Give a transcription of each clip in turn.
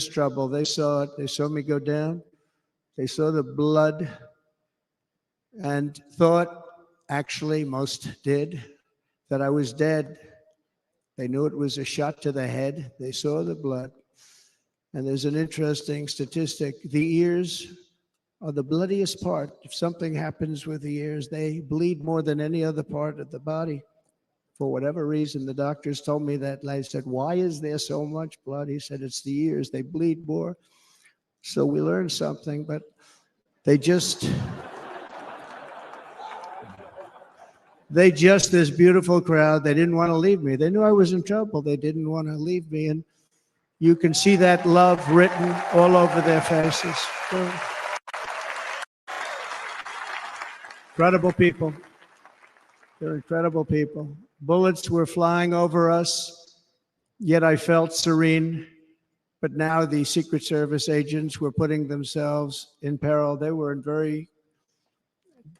trouble. They saw it. They saw me go down. They saw the blood and thought, actually most did, that I was dead. They knew it was a shot to the head. They saw the blood. And there's an interesting statistic. The ears are the bloodiest part. If something happens with the ears, they bleed more than any other part of the body. For whatever reason, the doctors told me that. I said, why is there so much blood? He said, it's the ears. They bleed more. So we learned something, but they just, this beautiful crowd, they didn't want to leave me. They knew I was in trouble. They didn't want to leave me. And you can see that love written all over their faces. Incredible people. They're incredible people. Bullets were flying over us, yet I felt serene. But now the Secret Service agents were putting themselves in peril. They were in very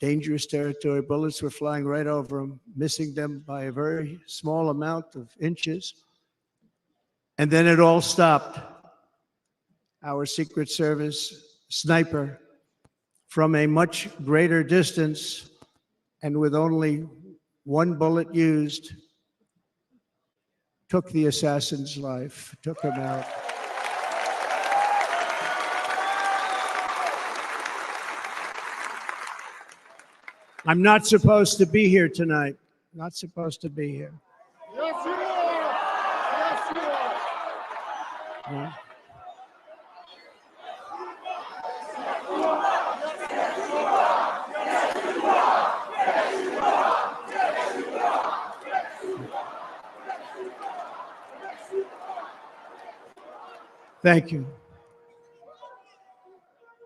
dangerous territory. Bullets were flying right over them, missing them by a very small amount of inches. And then it all stopped. Our Secret Service sniper, from a much greater distance and with only one bullet used, took the assassin's life, took him out. I'm not supposed to be here tonight. Not supposed to be here. Yes, you are. Yes, you are. Yeah. Thank you.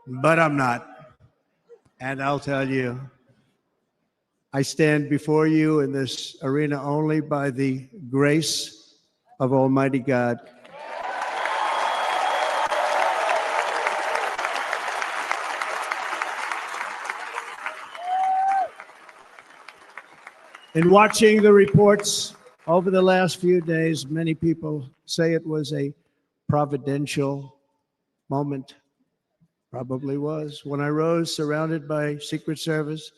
But I'm not. And I'll tell you, I stand before you in this arena only by the grace of Almighty God. In watching the reports over the last few days, many people say it was a providential moment. Probably was. When I rose surrounded by Secret Service,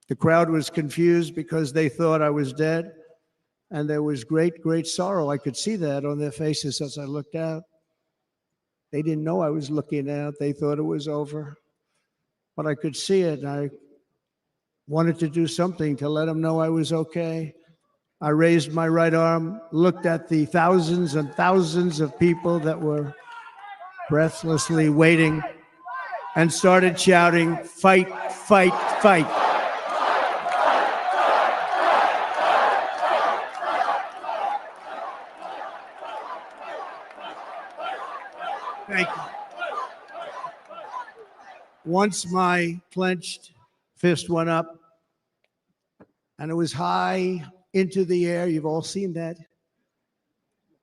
the crowd was confused because they thought I was dead, and there was great, great sorrow. I could see that on their faces as I looked out. They didn't know I was looking out. They thought it was over, but I could see it. I wanted to do something to let them know I was okay. I raised my right arm, looked at the thousands and thousands of people that were breathlessly waiting, and started shouting, "Fight, fight, fight." Thank you. Once my clenched fist went up, and it was high into the air. You've all seen that.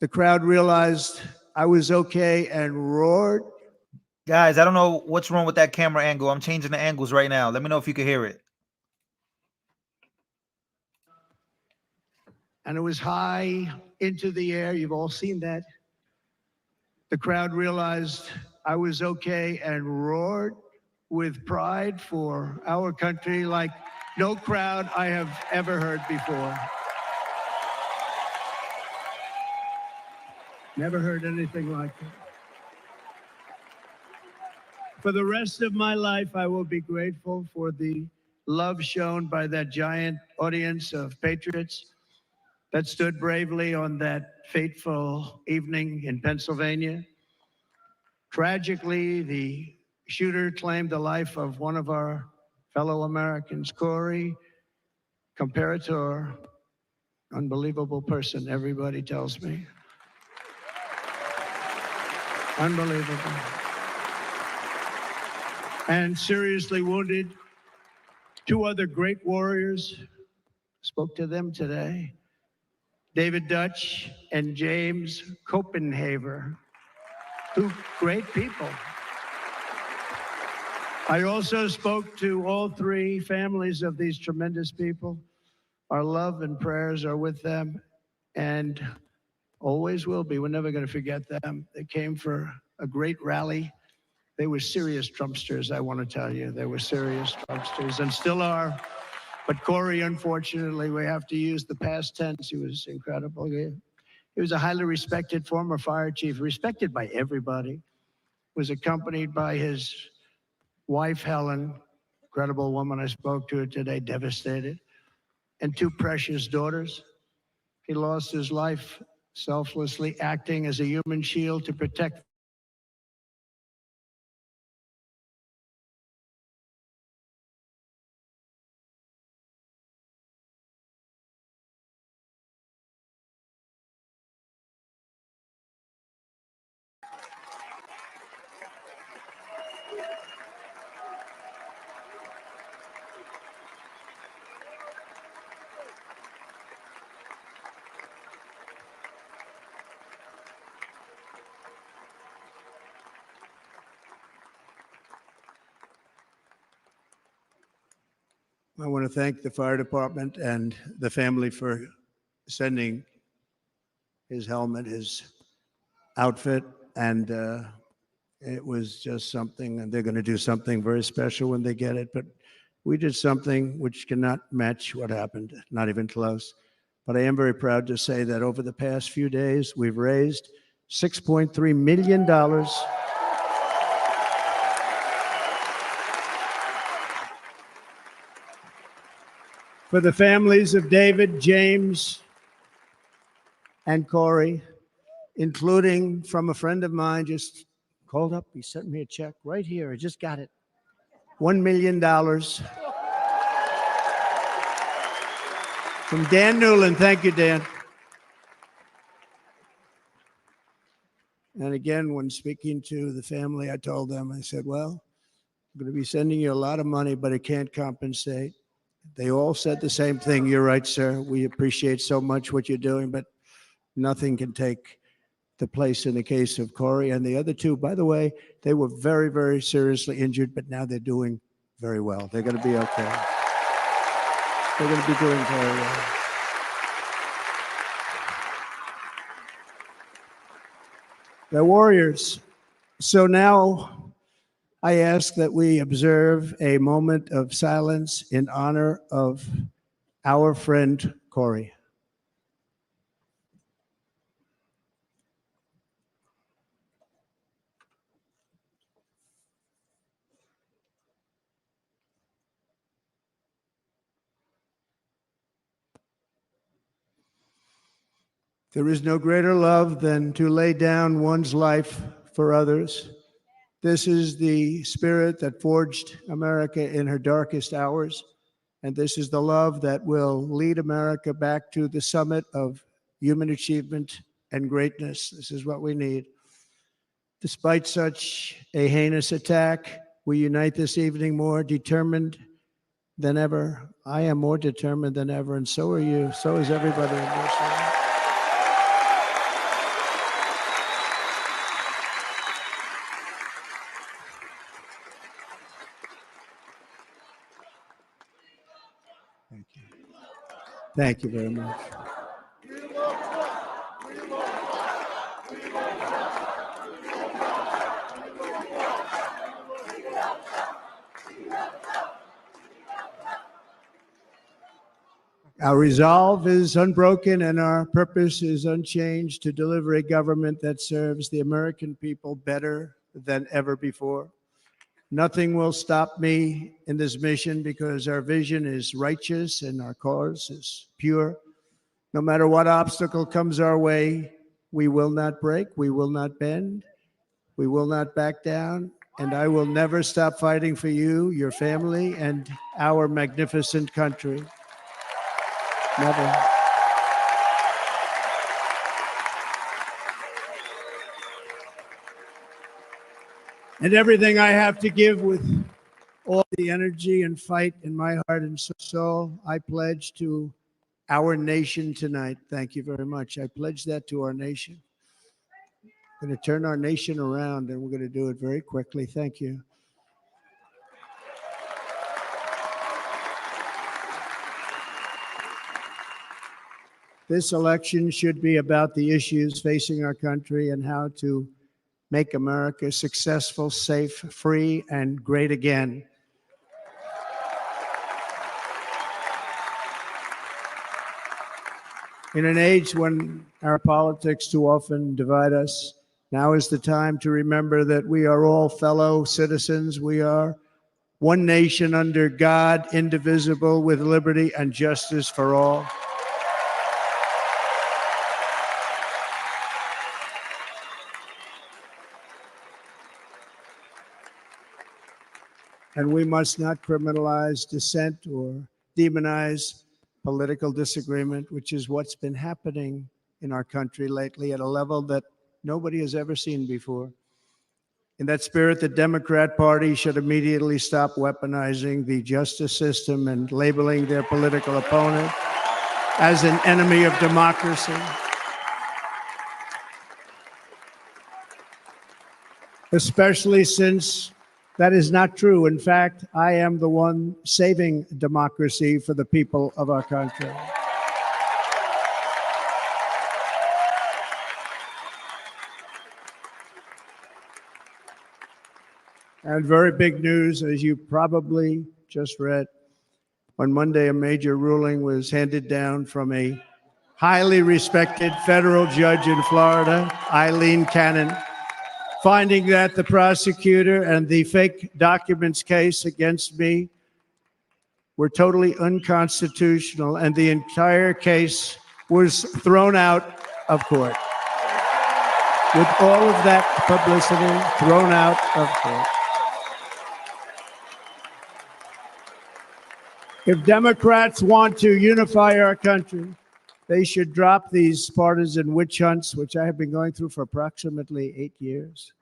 The crowd realized I was okay and roared. Guys, I don't know what's wrong with that camera angle. I'm changing the angles right now. Let me know if you can hear it. And it was high into the air. You've all seen that. The crowd realized I was okay and roared with pride for our country like no crowd I have ever heard before. Never heard anything like that. For the rest of my life, I will be grateful for the love shown by that giant audience of patriots that stood bravely on that fateful evening in Pennsylvania. Tragically, the shooter claimed the life of one of our fellow Americans, Corey Comparator. Unbelievable person, everybody tells me. Unbelievable. And seriously wounded, two other great warriors. Spoke to them today. David Dutch and James Copenhaver. Two great people. I also spoke to all three families of these tremendous people. Our love and prayers are with them. And Always will be. We're never going to forget them. They came for a great rally. They were serious Trumpsters, I want to tell you. They were serious Trumpsters and still are. But Corey, unfortunately, we have to use the past tense. He was incredible. He was a highly respected former fire chief, respected by everybody. Was accompanied by his wife, Helen, incredible woman. I spoke to her today, devastated, and two precious daughters. He lost his life selflessly, acting as a human shield to protect. I want to thank the fire department and the family for sending his helmet, his outfit, and it was just something, and they're going to do something very special when they get it. But we did something which cannot match what happened, not even close. But I am very proud to say that over the past few days, we've raised $6.3 million for the families of David, James, and Corey, including from a friend of mine just called up. He sent me a check right here. I just got it. $1 million from Dan Newland. Thank you, Dan. And again, when speaking to the family, I told them, I said, well, I'm going to be sending you a lot of money, but it can't compensate. They all said the same thing. You're right, sir. We appreciate so much what you're doing, but nothing can take the place in the case of Corey. And the other two, by the way, they were very, very seriously injured, but now they're doing very well. They're going to be okay. They're going to be doing very well. They're warriors. So now I ask that we observe a moment of silence in honor of our friend Corey. There is no greater love than to lay down one's life for others. This is the spirit that forged America in her darkest hours. And this is the love that will lead America back to the summit of human achievement and greatness. This is what we need. Despite such a heinous attack, we unite this evening more determined than ever. I am more determined than ever, and so are you. So is everybody in this room. Thank you. Thank you very much. Our resolve is unbroken and our purpose is unchanged to deliver a government that serves the American people better than ever before. Nothing will stop me in this mission because our vision is righteous and our cause is pure. No matter what obstacle comes our way, we will not break, we will not bend, we will not back down, and I will never stop fighting for you, your family, and our magnificent country. Never. And everything I have to give with all the energy and fight in my heart and soul, I pledge to our nation tonight. Thank you very much. I pledge that to our nation. We're going to turn our nation around, and we're going to do it very quickly. Thank you. This election should be about the issues facing our country and how to make America successful, safe, free, and great again. In an age when our politics too often divide us, now is the time to remember that we are all fellow citizens. We are one nation under God, indivisible, with liberty and justice for all. And we must not criminalize dissent or demonize political disagreement, which is what's been happening in our country lately at a level that nobody has ever seen before. In that spirit, the Democrat Party should immediately stop weaponizing the justice system and labeling their political opponent as an enemy of democracy. Especially since that is not true. In fact, I am the one saving democracy for the people of our country. And very big news, as you probably just read, on Monday, a major ruling was handed down from a highly respected federal judge in Florida, Eileen Cannon, finding that the prosecutor and the fake documents case against me were totally unconstitutional, and the entire case was thrown out of court. With all of that publicity, thrown out of court. If Democrats want to unify our country, they should drop these partisan witch hunts, which I have been going through for approximately 8 years.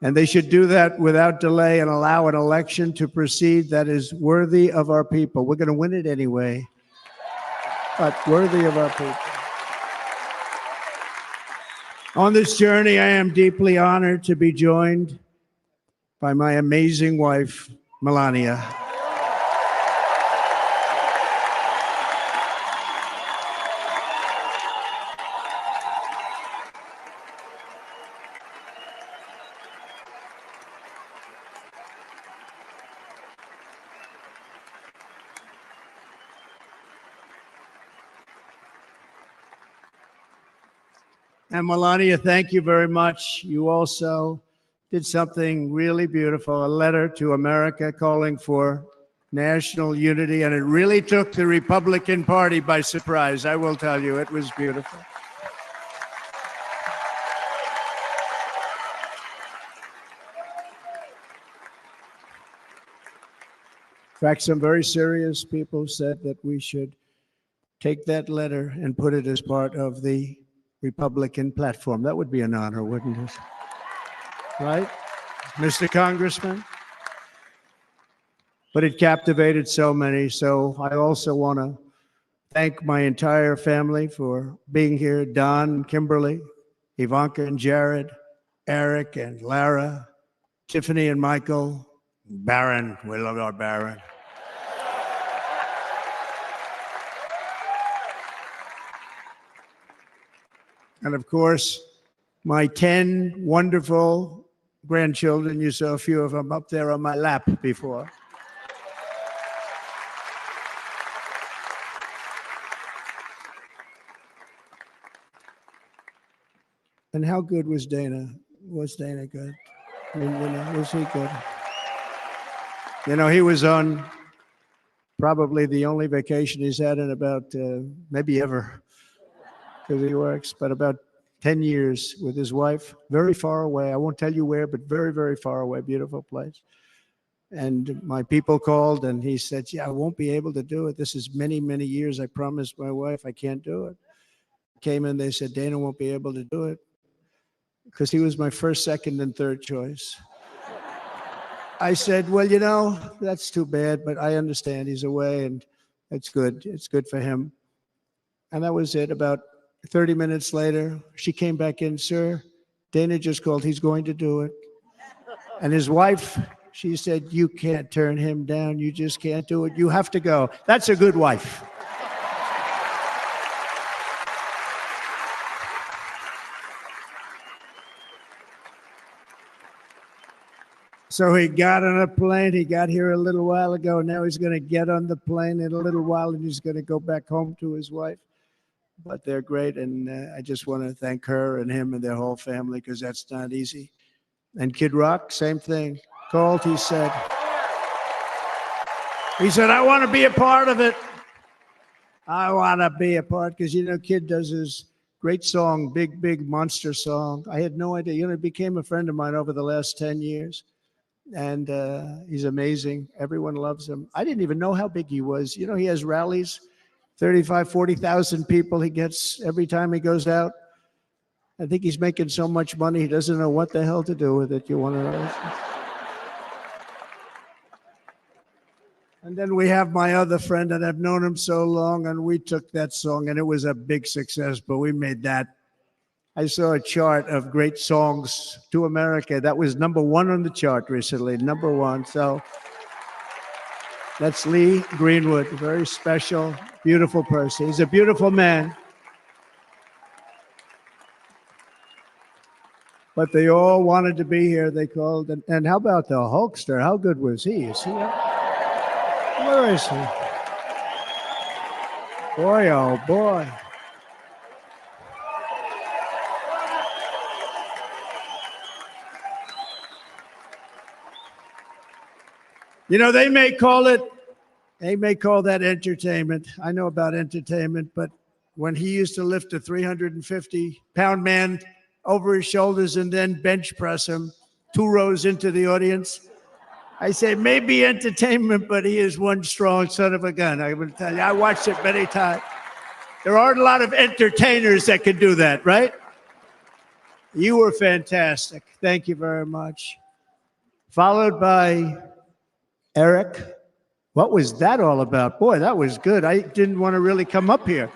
And they should do that without delay and allow an election to proceed that is worthy of our people. We're going to win it anyway, but worthy of our people. On this journey, I am deeply honored to be joined by my amazing wife, Melania. And Melania, thank you very much. You also did something really beautiful, a letter to America calling for national unity, and it really took the Republican Party by surprise. I will tell you, it was beautiful. In fact, some very serious people said that we should take that letter and put it as part of the Republican platform. That would be an honor, wouldn't it? Right, Mr. Congressman? But it captivated so many. So I also want to thank my entire family for being here. Don, Kimberly, Ivanka and Jared, Eric and Lara, Tiffany and Michael, Baron. We love our Baron. And of course, my 10 wonderful grandchildren. You saw a few of them up there on my lap before. And how good was Dana? Was Dana good? I mean, was he good? He was on probably the only vacation he's had in about, maybe ever, because he works, but about 10 years with his wife, very far away. I won't tell you where, but very, very far away, beautiful place. And my people called and he said, yeah, I won't be able to do it. This is many, many years. I promised my wife I can't do it. Came in, they said, Dana won't be able to do it because he was my first, second, and third choice. I said, well, that's too bad, but I understand he's away and it's good. It's good for him. And that was it. About 30 minutes later, she came back in, sir, Dana just called, he's going to do it. And his wife, she said, you can't turn him down. You just can't do it. You have to go. That's a good wife. So he got on a plane. He got here a little while ago. Now he's going to get on the plane in a little while, and he's going to go back home to his wife. But they're great, and I just want to thank her and him and their whole family, because that's not easy. And Kid Rock, same thing. Called, he said, I want to be a part of it. I want to be a part, because, you know, Kid does his great song, Big, Big Monster song. I had no idea. You know, he became a friend of mine over the last 10 years. And he's amazing. Everyone loves him. I didn't even know how big he was. You know, he has rallies, 35, 40,000 people he gets every time he goes out. I think he's making so much money, he doesn't know what the hell to do with it. You want to know? And then we have my other friend, and I've known him so long, and we took that song, and it was a big success, but we made that. I saw a chart of great songs to America. That was #1 on the chart recently, #1. So that's Lee Greenwood, a very special, beautiful person. He's a beautiful man. But they all wanted to be here. They called. And how about the Hulkster? How good was he? Is he? Where is he? Boy, oh boy. You know, they may call that entertainment. I know about entertainment, but when he used to lift a 350-pound man over his shoulders and then bench press him 2 rows into the audience, I say maybe entertainment, but he is one strong son of a gun. I will tell you, I watched it many times. There aren't a lot of entertainers that can do that, right? You were fantastic. Thank you very much. Followed by Eric. What was that all about? Boy, that was good. I didn't want to really come up here.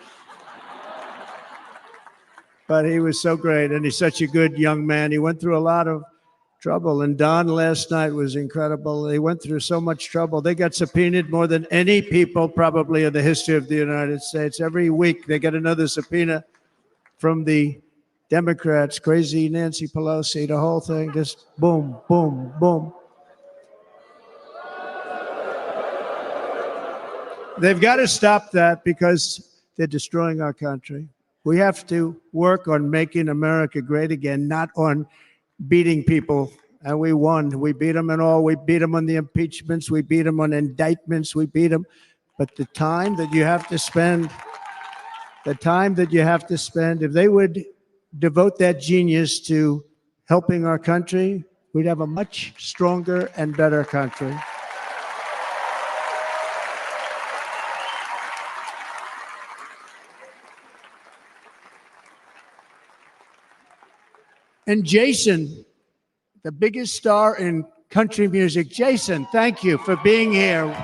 But he was so great, and he's such a good young man. He went through a lot of trouble, and Don last night was incredible. They went through so much trouble. They got subpoenaed more than any people probably in the history of the United States. Every week they get another subpoena from the Democrats, crazy Nancy Pelosi, the whole thing, just boom, boom, boom. They've got to stop that because they're destroying our country. We have to work on making America great again, not on beating people. And we won. We beat them in all. We beat them on the impeachments. We beat them on indictments. We beat them. But the time that you have to spend, if they would devote that genius to helping our country, we'd have a much stronger and better country. And Jason, the biggest star in country music. Jason, thank you for being here.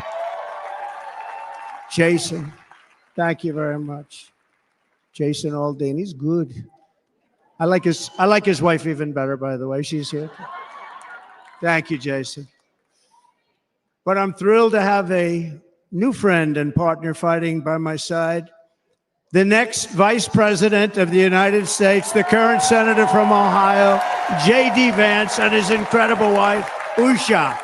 Jason, thank you very much. Jason Aldean, he's good. I like his wife even better, by the way. She's here. Thank you, Jason. But I'm thrilled to have a new friend and partner fighting by my side. The next Vice President of the United States, the current Senator from Ohio, J.D. Vance, and his incredible wife, Usha.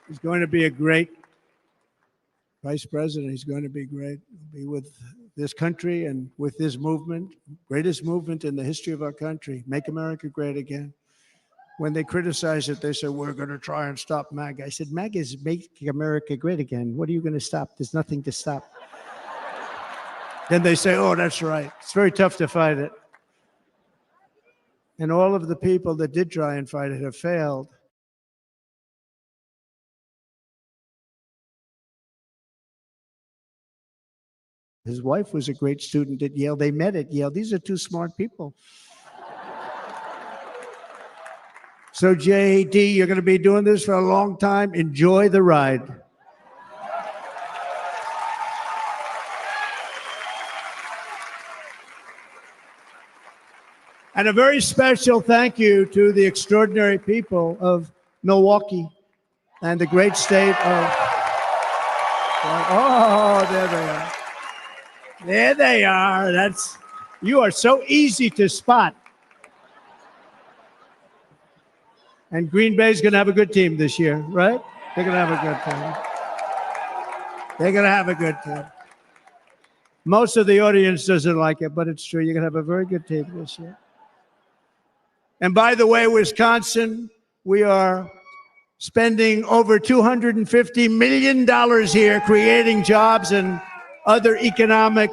He's going to be a great Vice President. He's going to be great. He'll be with this country and with this movement, greatest movement in the history of our country, Make America Great Again. When they criticize it, they say, we're going to try and stop MAGA. I said, MAGA is Make America Great Again. What are you going to stop? There's nothing to stop. Then they say, oh, that's right. It's very tough to fight it. And all of the people that did try and fight it have failed. His wife was a great student at Yale. They met at Yale. These are two smart people. So, JD, you're going to be doing this for a long time. Enjoy the ride. And a very special thank you to the extraordinary people of Milwaukee, and the great state of, oh, there they are. There they are. You are so easy to spot. And Green Bay's going to have a good team this year, right? They're going to have a good team. They're going to have a good team. Most of the audience doesn't like it, but it's true. You're going to have a very good team this year. And by the way, Wisconsin, we are spending over $250 million here creating jobs and other economic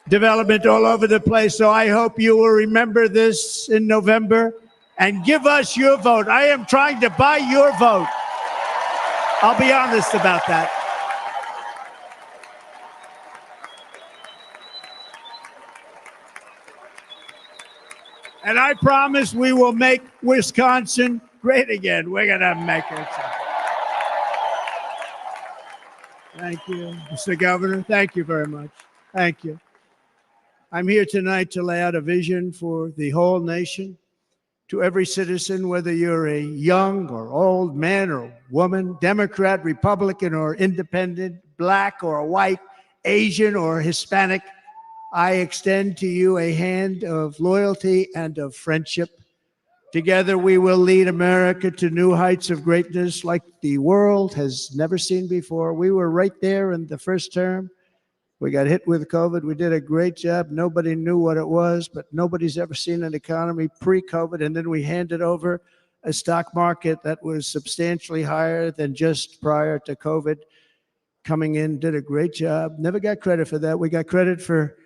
development all over the place. So I hope you will remember this in November and give us your vote. I am trying to buy your vote. I'll be honest about that. And I promise we will make Wisconsin great again. We're going to make it. Thank you, Mr. Governor. Thank you very much. Thank you. I'm here tonight to lay out a vision for the whole nation, to every citizen, whether you're a young or old man or woman, Democrat, Republican, or independent, black or white, Asian or Hispanic. I extend to you a hand of loyalty and of friendship. Together, we will lead America to new heights of greatness like the world has never seen before. We were right there in the first term. We got hit with COVID. We did a great job. Nobody knew what it was, but nobody's ever seen an economy pre-COVID. And then we handed over a stock market that was substantially higher than just prior to COVID. Coming in, did a great job. Never got credit for that. We got credit for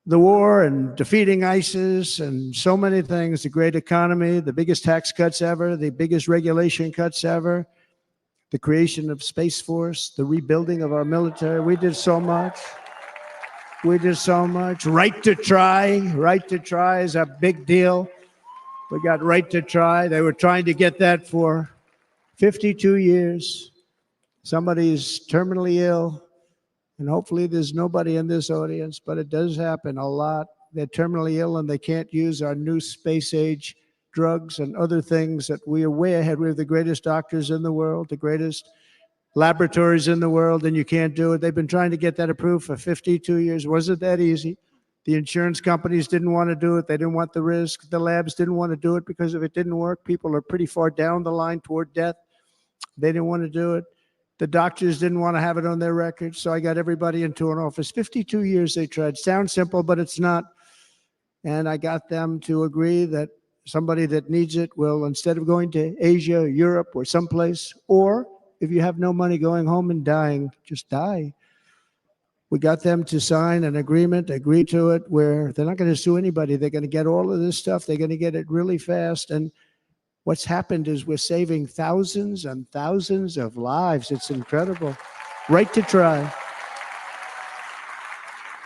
the war and defeating ISIS and so many things, the great economy, the biggest tax cuts ever, the biggest regulation cuts ever, the creation of Space Force, the rebuilding of our military. We did so much. We did so much. Right to try. Right to try is a big deal. We got right to try. They were trying to get that for 52 years. Somebody's terminally ill. And hopefully there's nobody in this audience, but it does happen a lot. They're terminally ill and they can't use our new space age drugs and other things that we are way ahead. We have the greatest doctors in the world, the greatest laboratories in the world, and you can't do it. They've been trying to get that approved for 52 years. Wasn't that easy? The insurance companies didn't want to do it. They didn't want the risk. The labs didn't want to do it because if it didn't work, people are pretty far down the line toward death. They didn't want to do it. The doctors didn't want to have it on their records, so I got everybody into an office. 52 years they tried. Sounds simple, but it's not. And I got them to agree that somebody that needs it will, instead of going to Asia, Europe, or someplace, or if you have no money going home and dying, just die. We got them to sign an agreement, agree to it, where they're not going to sue anybody. They're going to get all of this stuff. They're going to get it really fast. And what's happened is we're saving thousands and thousands of lives. It's incredible. Right to try.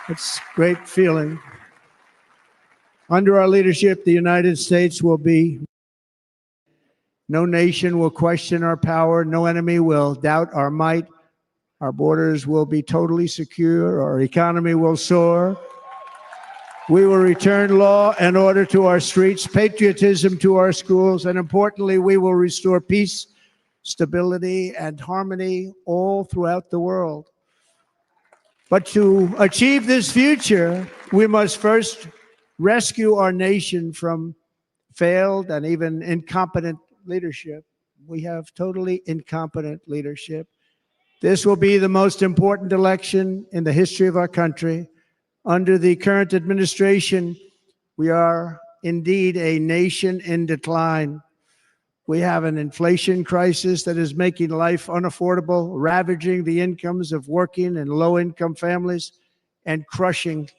It's a great feeling. Under our leadership, the United States will be, no nation will question our power. No enemy will doubt our might. Our borders will be totally secure. Our economy will soar. We will return law and order to our streets, patriotism to our schools, and importantly, we will restore peace, stability, and harmony all throughout the world. But to achieve this future, we must first rescue our nation from failed and even incompetent leadership. We have totally incompetent leadership. This will be the most important election in the history of our country. Under the current administration, we are indeed a nation in decline. We have an inflation crisis that is making life unaffordable, ravaging the incomes of working and low-income families, and crushing,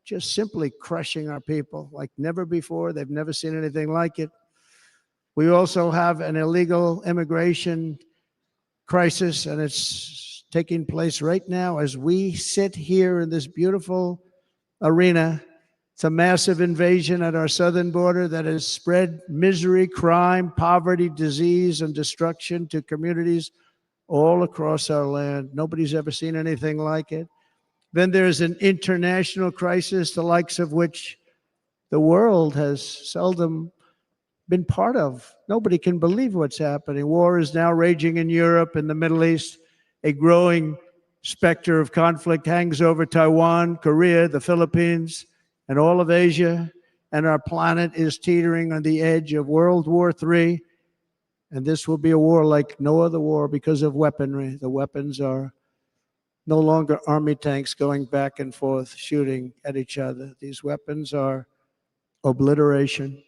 just simply crushing our people like never before. They've never seen anything like it. We also have an illegal immigration crisis, and it's taking place right now as we sit here in this beautiful arena. It's a massive invasion at our southern border that has spread misery, crime, poverty, disease, and destruction to communities all across our land. Nobody's ever seen anything like it. Then there's an international crisis, the likes of which the world has seldom been part of. Nobody can believe what's happening. War is now raging in Europe and the Middle East. A growing specter of conflict hangs over Taiwan, Korea, the Philippines, and all of Asia. And our planet is teetering on the edge of World War III. And this will be a war like no other war because of weaponry. The weapons are no longer army tanks going back and forth shooting at each other. These weapons are obliteration.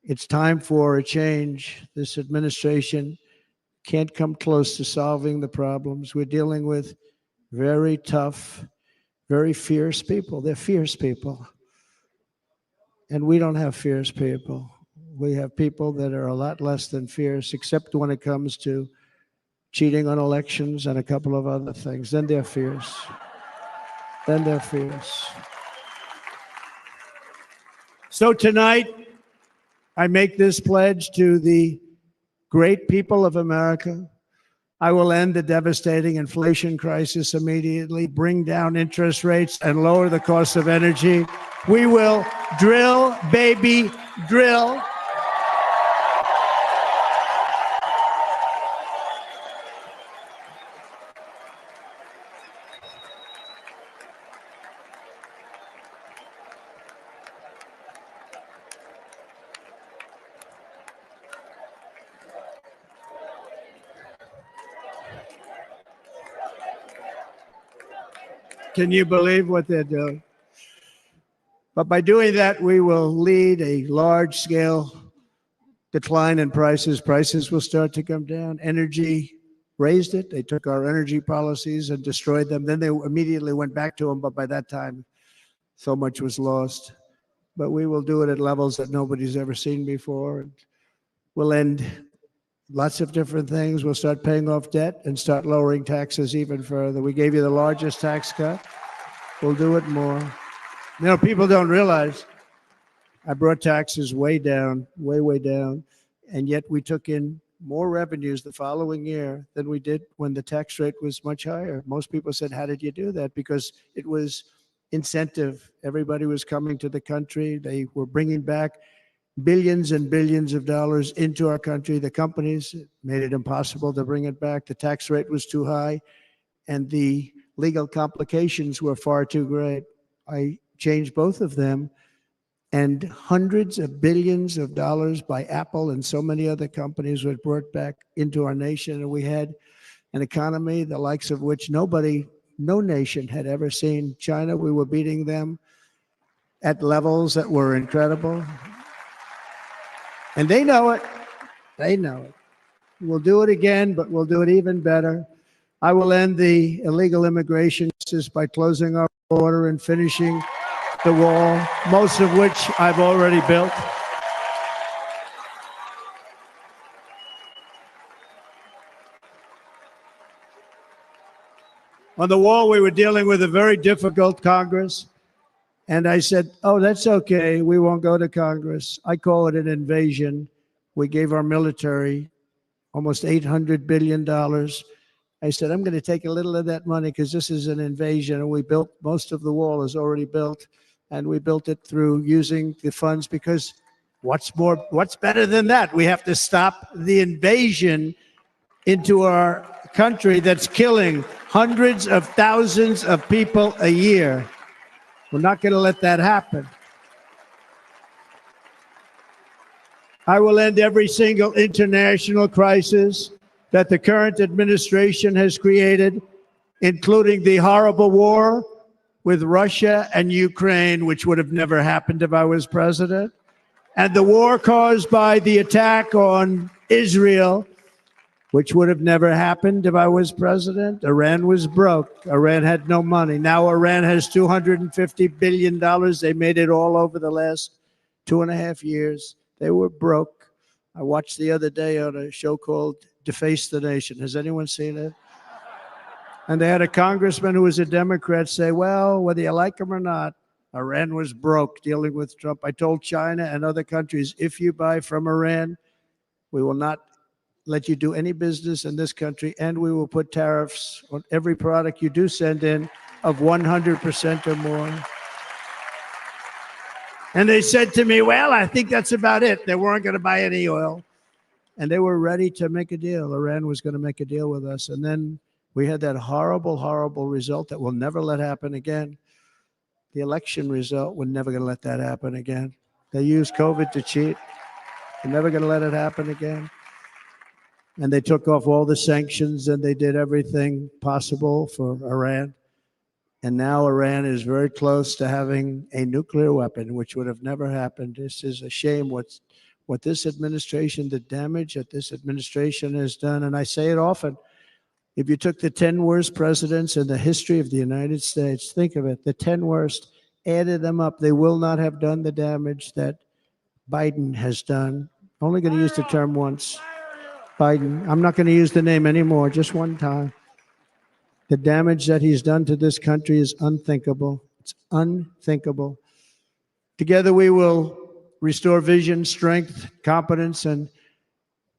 It's time for a change. This administration can't come close to solving the problems. We're dealing with very tough, very fierce people. They're fierce people. And we don't have fierce people. We have people that are a lot less than fierce, except when it comes to cheating on elections and a couple of other things. Then they're fierce. Then they're fierce. So tonight, I make this pledge to the great people of America. I will end the devastating inflation crisis immediately, bring down interest rates, and lower the cost of energy. We will drill, baby, drill. Can you believe what they're doing? But by doing that, we will lead a large-scale decline in prices. Prices will start to come down. Energy raised it. They took our energy policies and destroyed them. Then they immediately went back to them, but by that time, so much was lost. But we will do it at levels that nobody's ever seen before. And we'll end lots of different things. We'll start paying off debt and start lowering taxes even further. We gave you the largest tax cut. We'll do it more. You know, people don't realize I brought taxes way down, way down, and yet we took in more revenues the following year than we did when the tax rate was much higher. Most people said, how did you do that? Because it was incentive. Everybody was coming to the country. They were bringing back billions and billions of dollars into our country. The companies made it impossible to bring it back. The tax rate was too high, and the legal complications were far too great. I changed both of them, and hundreds of billions of dollars by Apple and so many other companies were brought back into our nation, and we had an economy the likes of which no nation had ever seen. China, we were beating them at levels that were incredible. And they know it. They know it. We'll do it again, but we'll do it even better. I will end the illegal immigration crisis by closing our border and finishing the wall, most of which I've already built. On the wall, we were dealing with a very difficult Congress. And I said, oh, that's okay. We won't go to Congress. I call it an invasion. We gave our military almost $800 billion. I said, I'm going to take a little of that money because this is an invasion. And we built, most of the wall is already built. And we built it through using the funds because what's better than that? We have to stop the invasion into our country that's killing hundreds of thousands of people a year. We're not going to let that happen. I will end every single international crisis that the current administration has created, including the horrible war with Russia and Ukraine, which would have never happened if I was president, and the war caused by the attack on Israel, which would have never happened if I was president. Iran was broke. Iran had no money. Now Iran has $250 billion. They made it all over the last 2.5 years. They were broke. I watched the other day on a show called Deface the Nation. Has anyone seen it? And they had a congressman who was a Democrat say, well, whether you like him or not, Iran was broke dealing with Trump. I told China and other countries, if you buy from Iran, we will not let you do any business in this country, and we will put tariffs on every product you do send in of 100% or more. And they said to me, well, I think that's about it. They weren't going to buy any oil. And they were ready to make a deal. Iran was going to make a deal with us. And then we had that horrible, horrible result that we'll never let happen again. The election result, we're never going to let that happen again. They used COVID to cheat. We're never going to let it happen again. And they took off all the sanctions and they did everything possible for Iran. And now Iran is very close to having a nuclear weapon, which would have never happened. This is a shame what this administration, the damage that this administration has done. And I say it often, if you took the 10 worst presidents in the history of the United States, think of it, the 10 worst, added them up, they will not have done the damage that Biden has done. I'm only going to use the term once. Biden. I'm not going to use the name anymore, just one time. The damage that he's done to this country is unthinkable. It's unthinkable. Together we will restore vision, strength, competence, and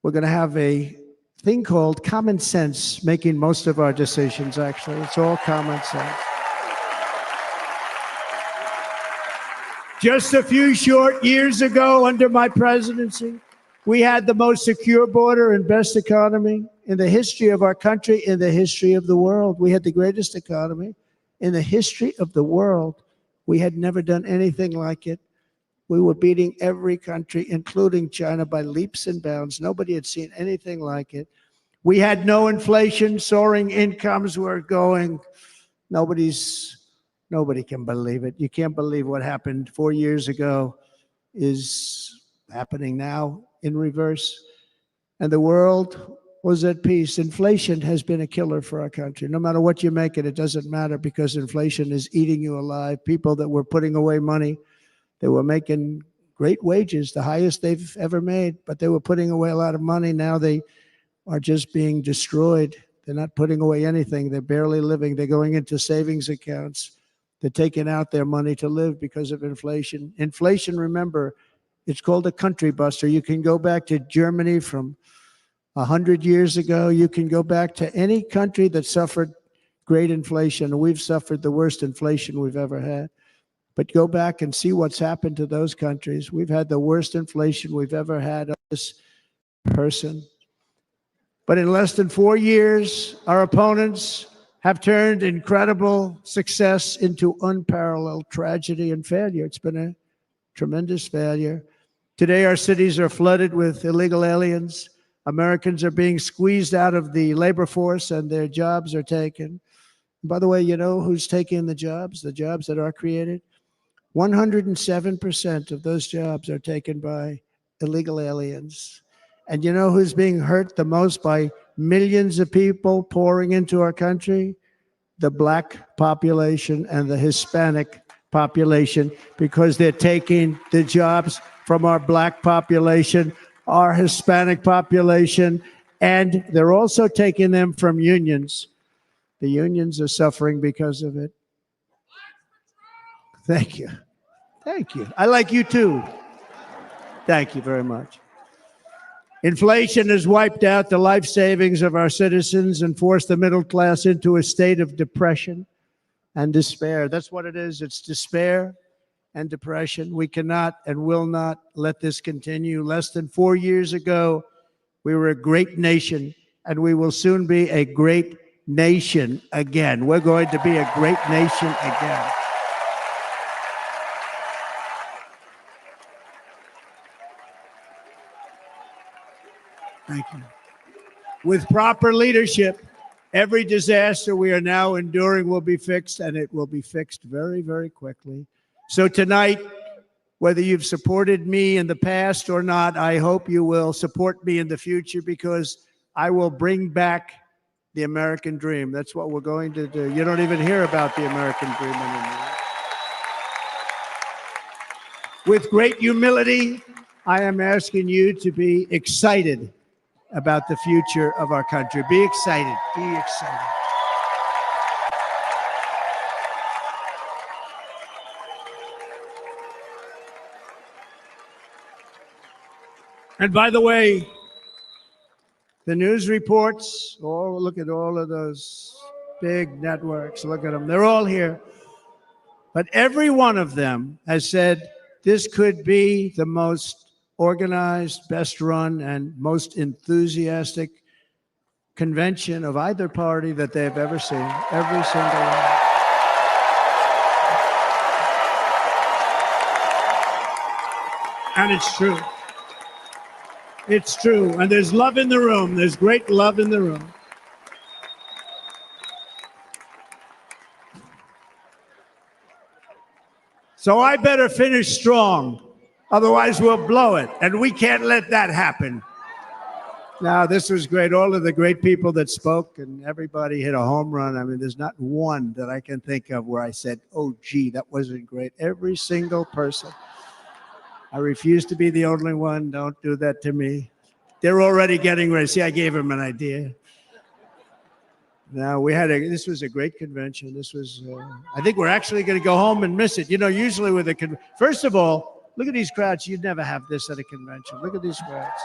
we're going to have a thing called common sense making most of our decisions, actually. It's all common sense. Just a few short years ago, under my presidency, we had the most secure border and best economy in the history of our country, in the history of the world. We had the greatest economy in the history of the world. We had never done anything like it. We were beating every country, including China, by leaps and bounds. Nobody had seen anything like it. We had no inflation, soaring incomes were going. Nobody can believe it. You can't believe what happened 4 years ago is happening now in reverse. And the world was at peace. Inflation has been a killer for our country. No matter what you make it, it doesn't matter because inflation is eating you alive. People that were putting away money, they were making great wages, the highest they've ever made, but they were putting away a lot of money. Now they are just being destroyed. They're not putting away anything. They're barely living. They're going into savings accounts. They're taking out their money to live because of inflation. Inflation, remember, it's called a country buster. You can go back to Germany from 100 years ago. You can go back to any country that suffered great inflation. We've suffered the worst inflation we've ever had. But go back and see what's happened to those countries. We've had the worst inflation we've ever had of this person. But in less than 4 years, our opponents have turned incredible success into unparalleled tragedy and failure. It's been a tremendous failure. Today, our cities are flooded with illegal aliens. Americans are being squeezed out of the labor force and their jobs are taken. By the way, you know who's taking the jobs that are created? 107% of those jobs are taken by illegal aliens. And you know who's being hurt the most by millions of people pouring into our country? The black population and the Hispanic population, because they're taking the jobs from our black population, our Hispanic population, and they're also taking them from unions. The unions are suffering because of it. Thank you. Thank you. I like you too. Thank you very much. Inflation has wiped out the life savings of our citizens and forced the middle class into a state of depression and despair. That's what it is. It's despair and depression. We cannot and will not let this continue. Less than 4 years ago, we were a great nation, and we will soon be a great nation again. We're going to be a great nation again. Thank you. With proper leadership, every disaster we are now enduring will be fixed, and it will be fixed very, very quickly. So tonight, whether you've supported me in the past or not, I hope you will support me in the future, because I will bring back the American dream. That's what we're going to do. You don't even hear about the American dream anymore. With great humility, I am asking you to be excited about the future of our country. Be excited. Be excited. And by the way, the news reports, oh, look at all of those big networks. Look at them. They're all here. But every one of them has said this could be the most organized, best run, and most enthusiastic convention of either party that they've ever seen. Every single one. And it's true. It's true. And there's love in the room. There's great love in the room. So I better finish strong. Otherwise, we'll blow it. And we can't let that happen. Now, this was great. All of the great people that spoke, and everybody hit a home run. I mean, there's not one that I can think of where I said, oh, gee, that wasn't great. Every single person. I refuse to be the only one. Don't do that to me. They're already getting ready. See, I gave them an idea. Now, this was a great convention. This was, I think we're actually going to go home and miss it. You know, usually with a first of all, look at these crowds. You'd never have this at a convention. Look at these crowds.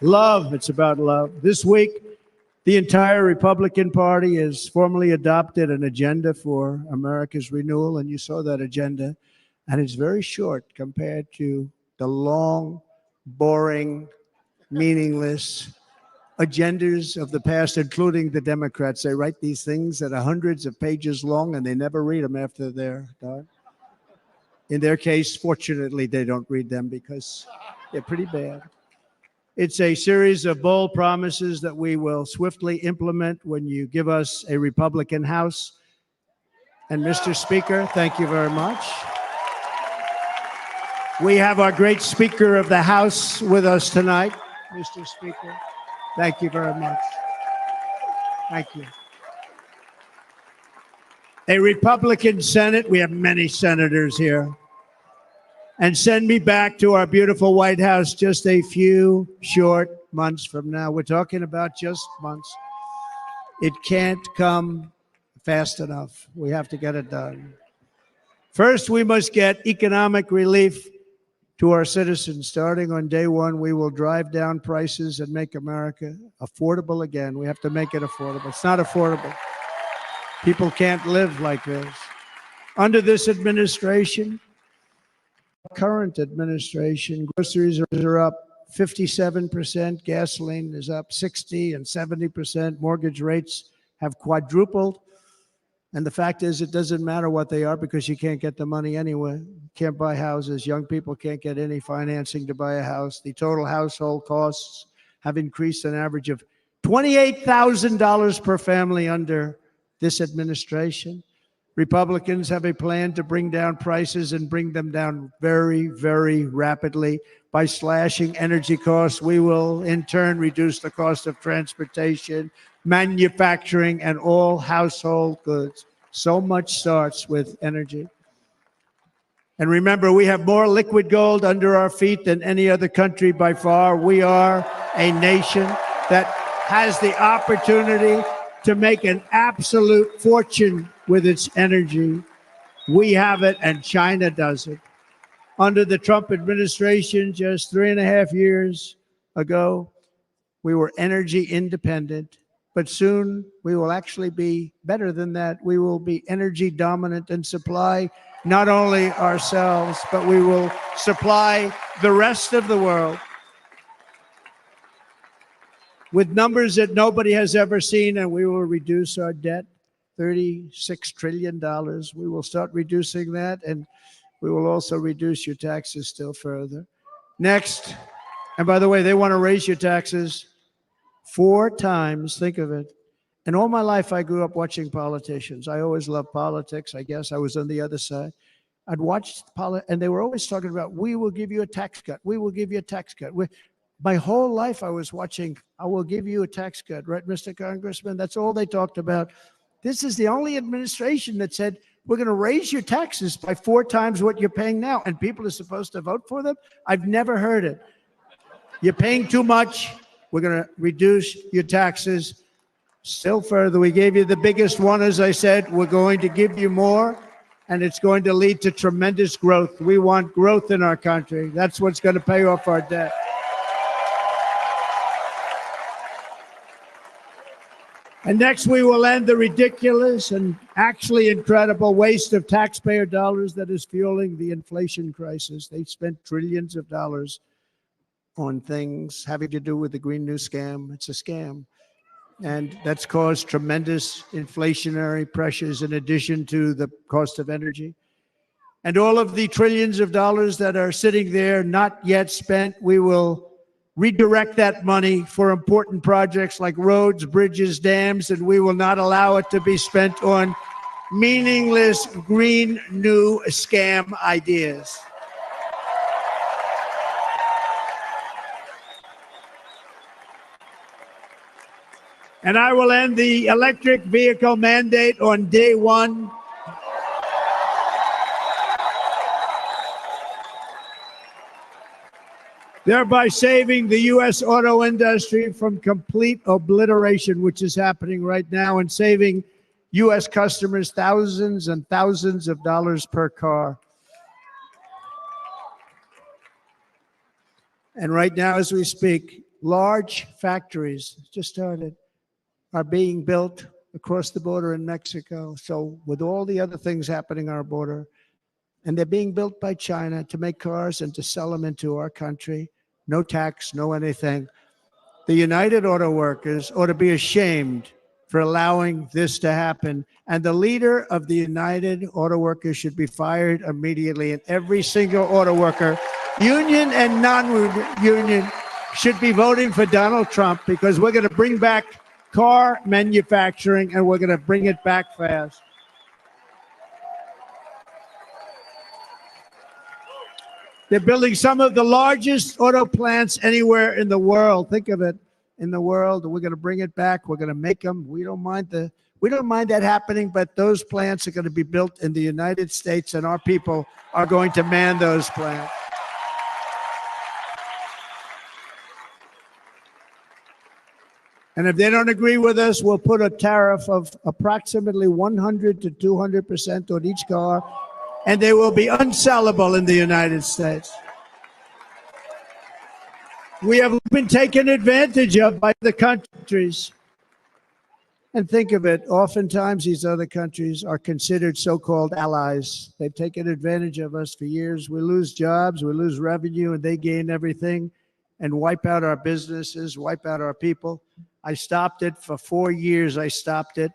Love, it's about love. This week, the entire Republican Party has formally adopted an agenda for America's renewal, and you saw that agenda, and it's very short compared to the long, boring, meaningless agendas of the past, including the Democrats. They write these things that are hundreds of pages long, and they never read them after they're done. In their case, fortunately, they don't read them because they're pretty bad. It's a series of bold promises that we will swiftly implement when you give us a Republican House. And Mr. Speaker, thank you very much. We have our great Speaker of the House with us tonight. Mr. Speaker, thank you very much. Thank you. A Republican Senate, we have many senators here. And send me back to our beautiful White House just a few short months from now. We're talking about just months. It can't come fast enough. We have to get it done. First, we must get economic relief to our citizens. Starting on day one, we will drive down prices and make America affordable again. We have to make it affordable. It's not affordable. People can't live like this. Under this administration, current administration, groceries are up 57%, gasoline is up 60 and 70%, mortgage rates have quadrupled. And the fact is, it doesn't matter what they are because you can't get the money anyway. You can't buy houses. Young people can't get any financing to buy a house. The total household costs have increased an average of $28,000 per family under this administration. Republicans have a plan to bring down prices and bring them down very, very rapidly. By slashing energy costs, we will in turn reduce the cost of transportation, manufacturing, and all household goods. So much starts with energy. And remember, we have more liquid gold under our feet than any other country by far. We are a nation that has the opportunity to make an absolute fortune with its energy. We have it, and China does it. Under the Trump administration, just 3.5 years ago, we were energy independent, but soon we will actually be better than that. We will be energy dominant and supply not only ourselves, but we will supply the rest of the world with numbers that nobody has ever seen, and we will reduce our debt, $36 trillion. We will start reducing that, and we will also reduce your taxes still further. Next, and by the way, they want to raise your taxes 4 times, think of it. And all my life, I grew up watching politicians. I always loved politics. I guess I was on the other side. I'd watched and they were always talking about, we will give you a tax cut. We will give you a tax cut. My whole life I was watching, I will give you a tax cut, right, Mr. Congressman? That's all they talked about. This is the only administration that said, we're going to raise your taxes by 4 times what you're paying now, and people are supposed to vote for them? I've never heard it. You're paying too much. We're going to reduce your taxes still further. We gave you the biggest one, as I said. We're going to give you more, and it's going to lead to tremendous growth. We want growth in our country. That's what's going to pay off our debt. And next, we will end the ridiculous and actually incredible waste of taxpayer dollars that is fueling the inflation crisis. They spent trillions of dollars on things having to do with the Green New Scam. It's a scam. And that's caused tremendous inflationary pressures in addition to the cost of energy. And all of the trillions of dollars that are sitting there not yet spent, we will redirect that money for important projects like roads, bridges, dams, and we will not allow it to be spent on meaningless green new scam ideas. And I will end the electric vehicle mandate on day one. Thereby saving the U.S. auto industry from complete obliteration, which is happening right now, and saving U.S. customers thousands and thousands of dollars per car. And right now, as we speak, large factories just started, are being built across the border in Mexico. So with all the other things happening on our border, and they're being built by China to make cars and to sell them into our country. No tax, no anything. The United Auto Workers ought to be ashamed for allowing this to happen. And the leader of the United Auto Workers should be fired immediately. And every single auto worker, union and non-union, should be voting for Donald Trump, because we're going to bring back car manufacturing and we're going to bring it back fast. They're building some of the largest auto plants anywhere in the world. Think of it, in the world. We're going to bring it back. We're going to make them. We don't mind that happening, but those plants are going to be built in the United States, and our people are going to man those plants. And if they don't agree with us, we'll put a tariff of approximately 100 to 200% on each car, and they will be unsellable in the United States. We have been taken advantage of by the countries. And think of it, oftentimes these other countries are considered so-called allies. They've taken advantage of us for years. We lose jobs, we lose revenue, and they gain everything and wipe out our businesses, wipe out our people. I stopped it for 4 years. I stopped it.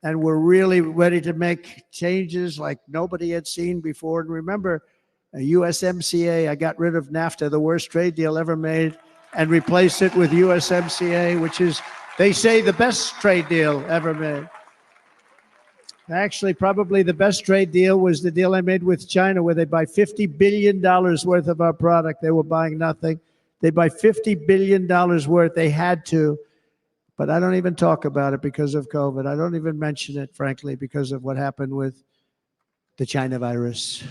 And we're really ready to make changes like nobody had seen before. And remember, USMCA, I got rid of NAFTA, the worst trade deal ever made, and replaced it with USMCA, which is, they say, the best trade deal ever made. Actually, probably the best trade deal was the deal I made with China, where they buy $50 billion worth of our product. They were buying nothing. They buy $50 billion worth. They had to. But I don't even talk about it because of COVID. I don't even mention it, frankly, because of what happened with the China virus.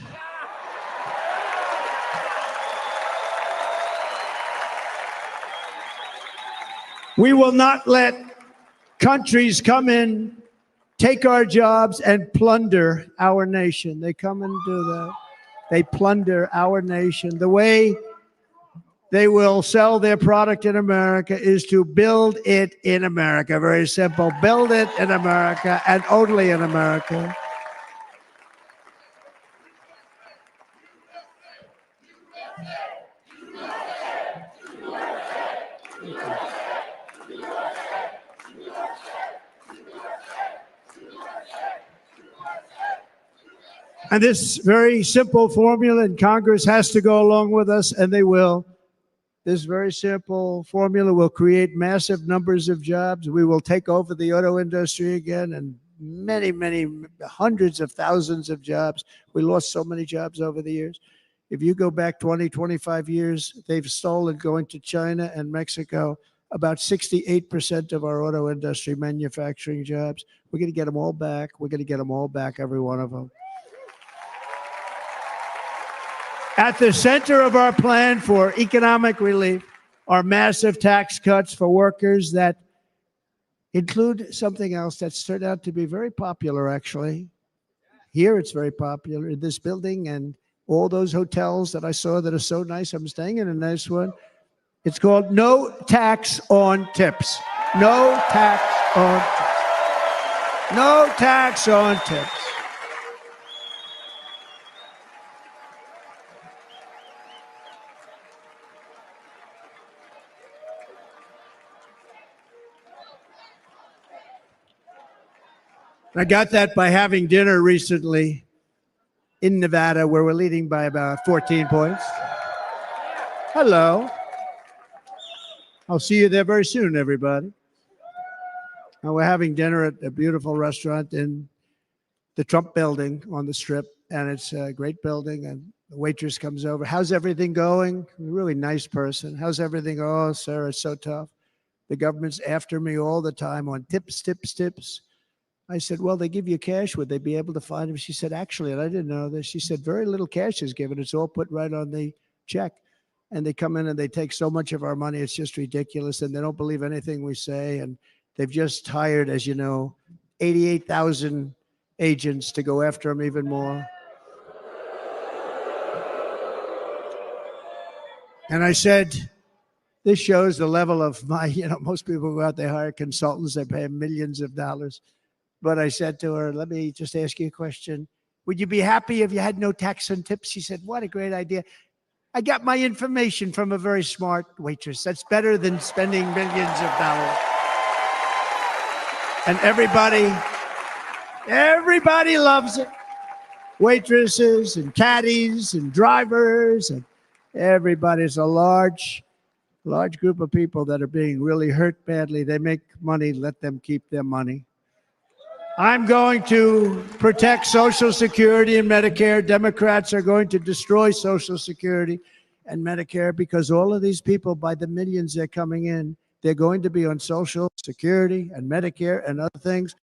We will not let countries come in, take our jobs, and plunder our nation. They come and do that. They plunder our nation. The way they will sell their product in America is to build it in America. Very simple. Build it in America and only in America. And this very simple formula, and Congress has to go along with us, and they will. This very simple formula will create massive numbers of jobs. We will take over the auto industry again, and many, many hundreds of thousands of jobs. We lost so many jobs over the years. If you go back 20, 25 years, they've stolen, going to China and Mexico, about 68% of our auto industry manufacturing jobs. We're going to get them all back. We're going to get them all back, every one of them. At the center of our plan for economic relief are massive tax cuts for workers that include something else that's turned out to be very popular, actually. Here it's very popular in this building and all those hotels that I saw that are so nice. I'm staying in a nice one. It's called no tax on tips. No tax on tips. No tax on tips. I got that by having dinner recently in Nevada, where we're leading by about 14 points. Hello. I'll see you there very soon, everybody. We're having dinner at a beautiful restaurant in the Trump building on the Strip, and it's a great building, and the waitress comes over. How's everything going? A really nice person. How's everything? Oh, sir, it's so tough. The government's after me all the time on tips, tips, tips. I said, well, they give you cash. Would they be able to find him? She said, actually, and I didn't know this. She said, very little cash is given. It's all put right on the check. And they come in and they take so much of our money. It's just ridiculous. And they don't believe anything we say. And they've just hired, as you know, 88,000 agents to go after him even more. And I said, this shows the level of my, most people go out, they hire consultants, they pay them millions of dollars. But I said to her, let me just ask you a question. Would you be happy if you had no tax on tips? She said, what a great idea. I got my information from a very smart waitress. That's better than spending millions of dollars. And everybody loves it. Waitresses and caddies and drivers and everybody's a large group of people that are being really hurt badly. They make money, let them keep their money. I'm going to protect Social Security and Medicare. Democrats are going to destroy Social Security and Medicare because all of these people, by the millions they're coming in, they're going to be on Social Security and Medicare and other things,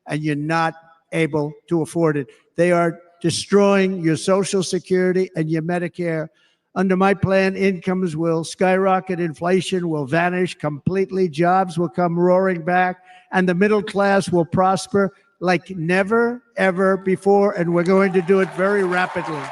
and you're not able to afford it. They are destroying your Social Security and your Medicare. Under my plan, incomes will skyrocket, inflation will vanish completely, jobs will come roaring back, and the middle class will prosper like never, ever before, and we're going to do it very rapidly.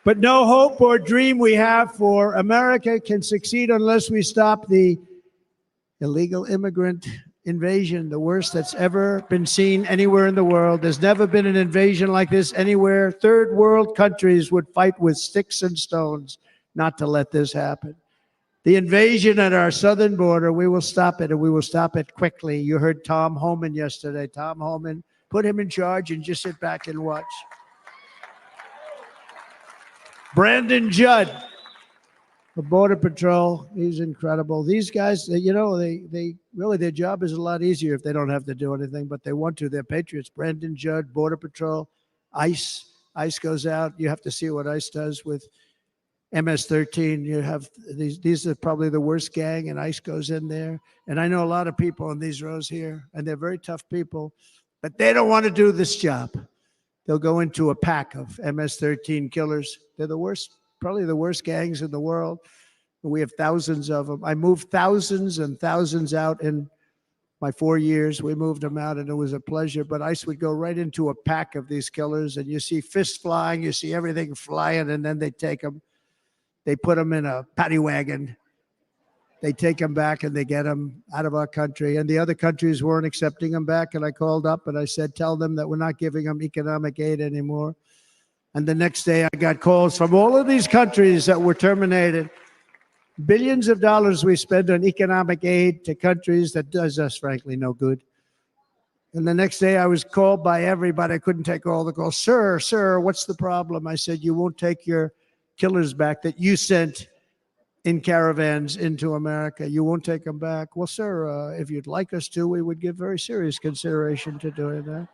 But no hope or dream we have for America can succeed unless we stop the illegal immigrant invasion, the worst that's ever been seen anywhere in the world. There's never been an invasion like this anywhere. Third world countries would fight with sticks and stones not to let this happen. The invasion at our southern border, we will stop it, and we will stop it quickly. You heard Tom Homan yesterday. Tom Homan, put him in charge and just sit back and watch. Brandon Judd, the Border Patrol, he's incredible. These guys, they really, their job is a lot easier if they don't have to do anything, but they want to. They're patriots. Brandon Judd, Border Patrol, ICE. ICE goes out. You have to see what ICE does with MS-13. You have these are probably the worst gang, and ICE goes in there. And I know a lot of people in these rows here, and they're very tough people, but they don't want to do this job. They'll go into a pack of MS-13 killers. They're the worst, probably the worst gangs in the world. We have thousands of them. I moved thousands and thousands out in my 4 years. We moved them out, and it was a pleasure. But ICE would go right into a pack of these killers, and you see fists flying, you see everything flying, and then they take them. They put them in a paddy wagon. They take them back, and they get them out of our country. And the other countries weren't accepting them back. And I called up, and I said, tell them that we're not giving them economic aid anymore. And the next day, I got calls from all of these countries that were terminated. Billions of dollars we spend on economic aid to countries that does us, frankly, no good. And the next day, I was called by everybody. I couldn't take all the calls. Sir, what's the problem? I said, you won't take your killers back that you sent in caravans into America. You won't take them back. Well, sir, if you'd like us to, we would give very serious consideration to doing that.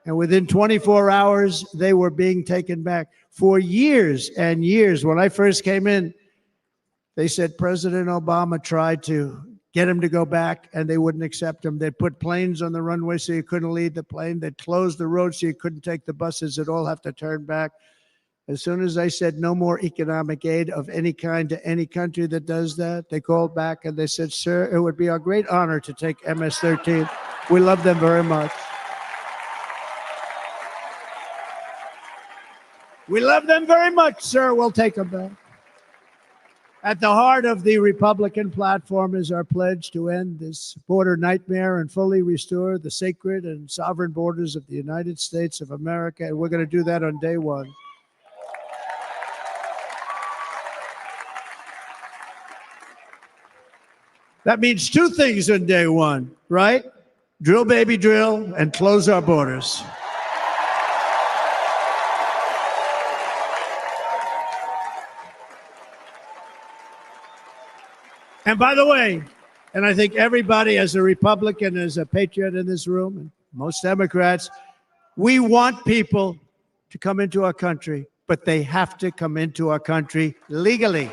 And within 24 hours, they were being taken back. For years and years, when I first came in, they said President Obama tried to get him to go back, and they wouldn't accept him. They'd put planes on the runway so you couldn't leave the plane. They'd close the road so you couldn't take the buses. They'd all have to turn back. As soon as I said no more economic aid of any kind to any country that does that, they called back and they said, sir, it would be our great honor to take MS-13. We love them very much. We love them very much, sir. We'll take them back. At the heart of the Republican platform is our pledge to end this border nightmare and fully restore the sacred and sovereign borders of the United States of America. And we're going to do that on day one. That means two things on day one, right? Drill, baby, drill, and close our borders. And by the way, and I think everybody as a Republican, as a patriot in this room, and most Democrats, we want people to come into our country, but they have to come into our country legally.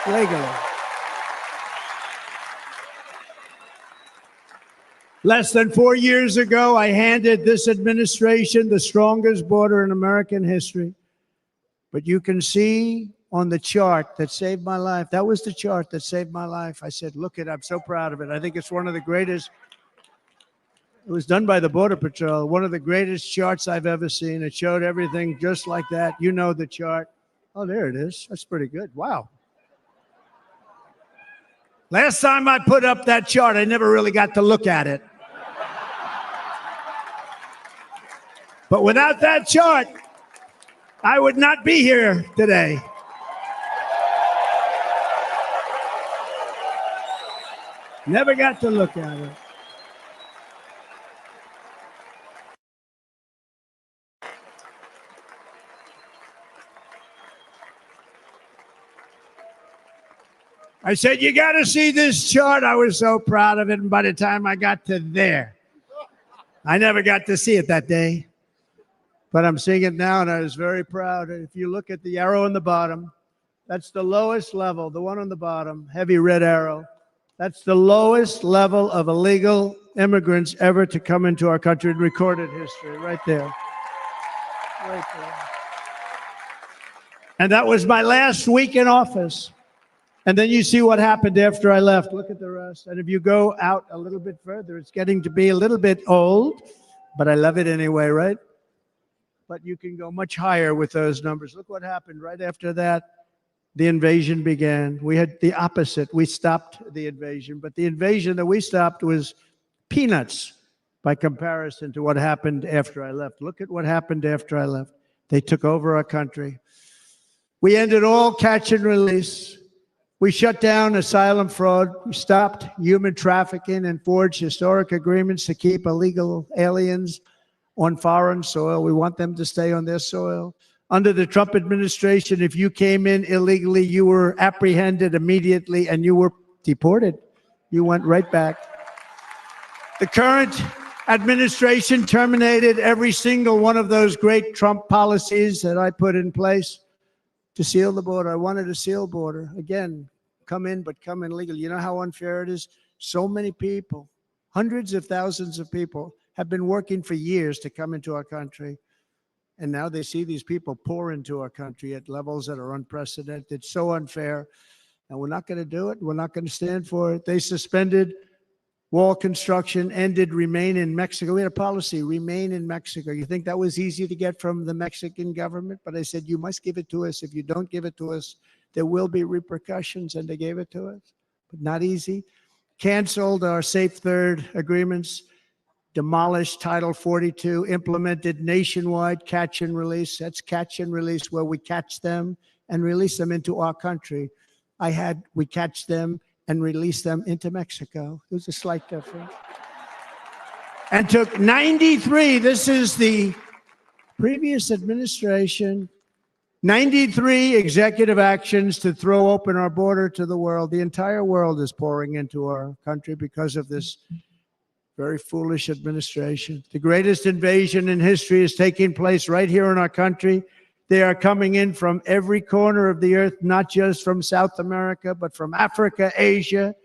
Legally. Less than 4 years ago, I handed this administration the strongest border in American history. But you can see on the chart that saved my life, that was the chart that saved my life. I said, look it, I'm so proud of it. I think it's one of the greatest. It was done by the Border Patrol, one of the greatest charts I've ever seen. It showed everything just like that. You know the chart. Oh, there it is. That's pretty good. Wow. Last time I put up that chart, I never really got to look at it. But without that chart, I would not be here today. Never got to look at it. I said, you got to see this chart. I was so proud of it. And by the time I got to there, I never got to see it that day. But I'm seeing it now, and I was very proud. If you look at the arrow on the bottom, that's the lowest level, the one on the bottom, heavy red arrow. That's the lowest level of illegal immigrants ever to come into our country in recorded history, right there. Right there. And that was my last week in office. And then you see what happened after I left. Look at the rest. And if you go out a little bit further, it's getting to be a little bit old, but I love it anyway, right? But you can go much higher with those numbers. Look what happened right after that. The invasion began. We had the opposite. We stopped the invasion, but the invasion that we stopped was peanuts by comparison to what happened after I left. Look at what happened after I left. They took over our country. We ended all catch and release. We shut down asylum fraud. We stopped human trafficking and forged historic agreements to keep illegal aliens on foreign soil. We want them to stay on their soil. Under the Trump administration, if you came in illegally, you were apprehended immediately and you were deported. You went right back. The current administration terminated every single one of those great Trump policies that I put in place to seal the border. I wanted a sealed border. Again, come in, but come in legally. You know how unfair it is? So many people, hundreds of thousands of people, have been working for years to come into our country. And now they see these people pour into our country at levels that are unprecedented. It's so unfair. And we're not going to do it. We're not going to stand for it. They suspended wall construction, ended remain in Mexico. We had a policy, remain in Mexico. You think that was easy to get from the Mexican government? But I said, you must give it to us. If you don't give it to us, there will be repercussions. And they gave it to us. But not easy. Canceled our Safe Third agreements. Demolished Title 42, implemented nationwide catch and release. That's catch and release, where we catch them and release them into our country. We catch them and release them into Mexico. There's a slight difference. And took 93, this is the previous administration, 93 executive actions to throw open our border to the world. The entire world is pouring into our country because of this very foolish administration. The greatest invasion in history is taking place right here in our country. They are coming in from every corner of the earth, not just from South America, but from Africa, Asia,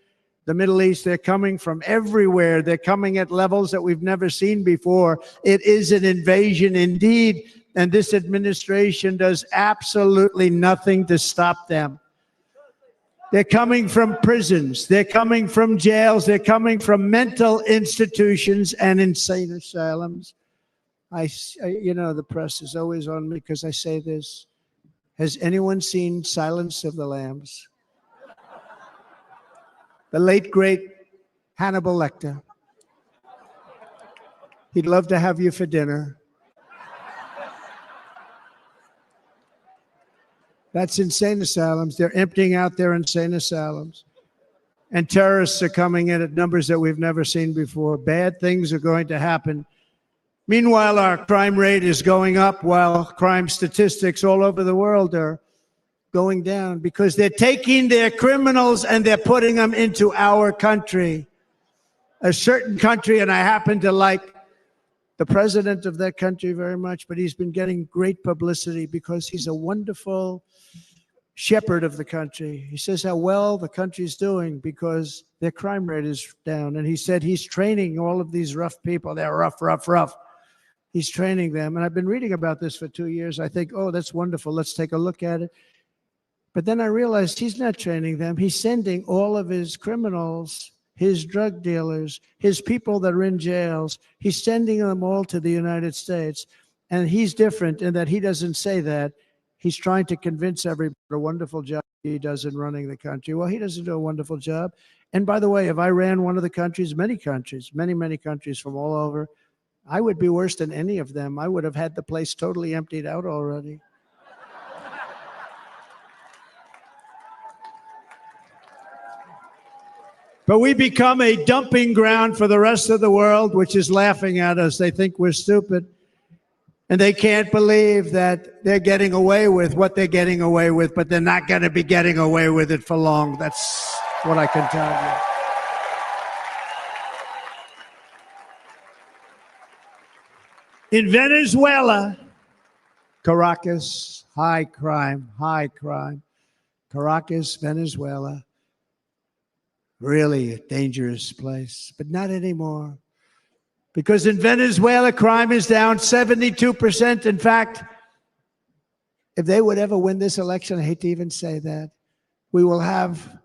the Middle East. They're coming from everywhere. They're coming at levels that we've never seen before. It is an invasion indeed, and this administration does absolutely nothing to stop them. They're coming from prisons. They're coming from jails. They're coming from mental institutions and insane asylums. You know, the press is always on me because I say this. Has anyone seen Silence of the Lambs? The late, great Hannibal Lecter. He'd love to have you for dinner. That's insane asylums. They're emptying out their insane asylums. And terrorists are coming in at numbers that we've never seen before. Bad things are going to happen. Meanwhile, our crime rate is going up while crime statistics all over the world are going down because they're taking their criminals and they're putting them into our country. A certain country, and I happen to like the president of that country very much, but he's been getting great publicity because he's a wonderful shepherd of the country. He says how well the country's doing because their crime rate is down. And he said he's training all of these rough people. They're rough. He's training them. And I've been reading about this for 2 years. I think, oh, that's wonderful. Let's take a look at it. But then I realized he's not training them. He's sending all of his criminals, his drug dealers, his people that are in jails. He's sending them all to the United States. And he's different in that he doesn't say that. He's trying to convince everybody what a wonderful job he does in running the country. Well, he doesn't do a wonderful job. And by the way, if I ran one of the countries, many countries from all over, I would be worse than any of them. I would have had the place totally emptied out already. But we become a dumping ground for the rest of the world, which is laughing at us. They think we're stupid. And they can't believe that they're getting away with what they're getting away with, but they're not going to be getting away with it for long. That's what I can tell you. In Venezuela, Caracas, high crime. Caracas, Venezuela. Really a dangerous place, but not anymore. Because in Venezuela, crime is down 72%. In fact, if they would ever win this election, I hate to even say that, we will have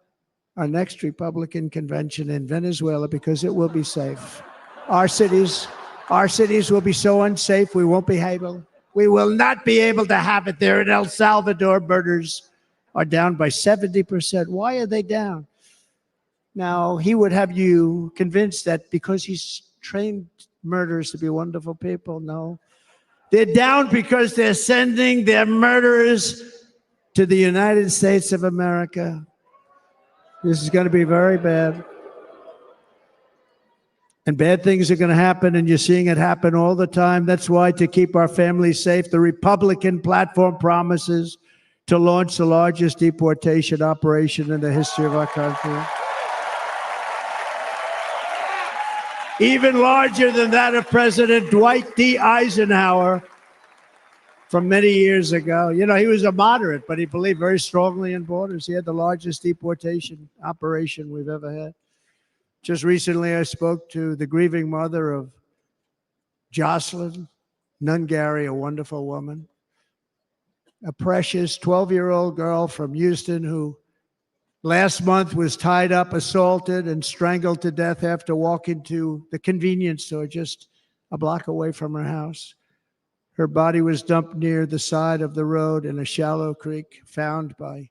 our next Republican convention in Venezuela because it will be safe. Our cities will be so unsafe, we will not be able to have it there. In El Salvador, murders are down by 70%. Why are they down? Now, he would have you convinced that because he's trained murderers to be wonderful people. No. They're down because they're sending their murderers to the United States of America. This is going to be very bad. And bad things are going to happen, and you're seeing it happen all the time. That's why, to keep our families safe, the Republican platform promises to launch the largest deportation operation in the history of our country. Even larger than that of President Dwight D. Eisenhower from many years ago. You know, he was a moderate, but he believed very strongly in borders. He had the largest deportation operation we've ever had. Just recently, I spoke to the grieving mother of Jocelyn Nungary, a wonderful woman, a precious 12-year-old girl from Houston who last month was tied up, assaulted, and strangled to death after walking to the convenience store just a block away from her house. Her body was dumped near the side of the road in a shallow creek, found by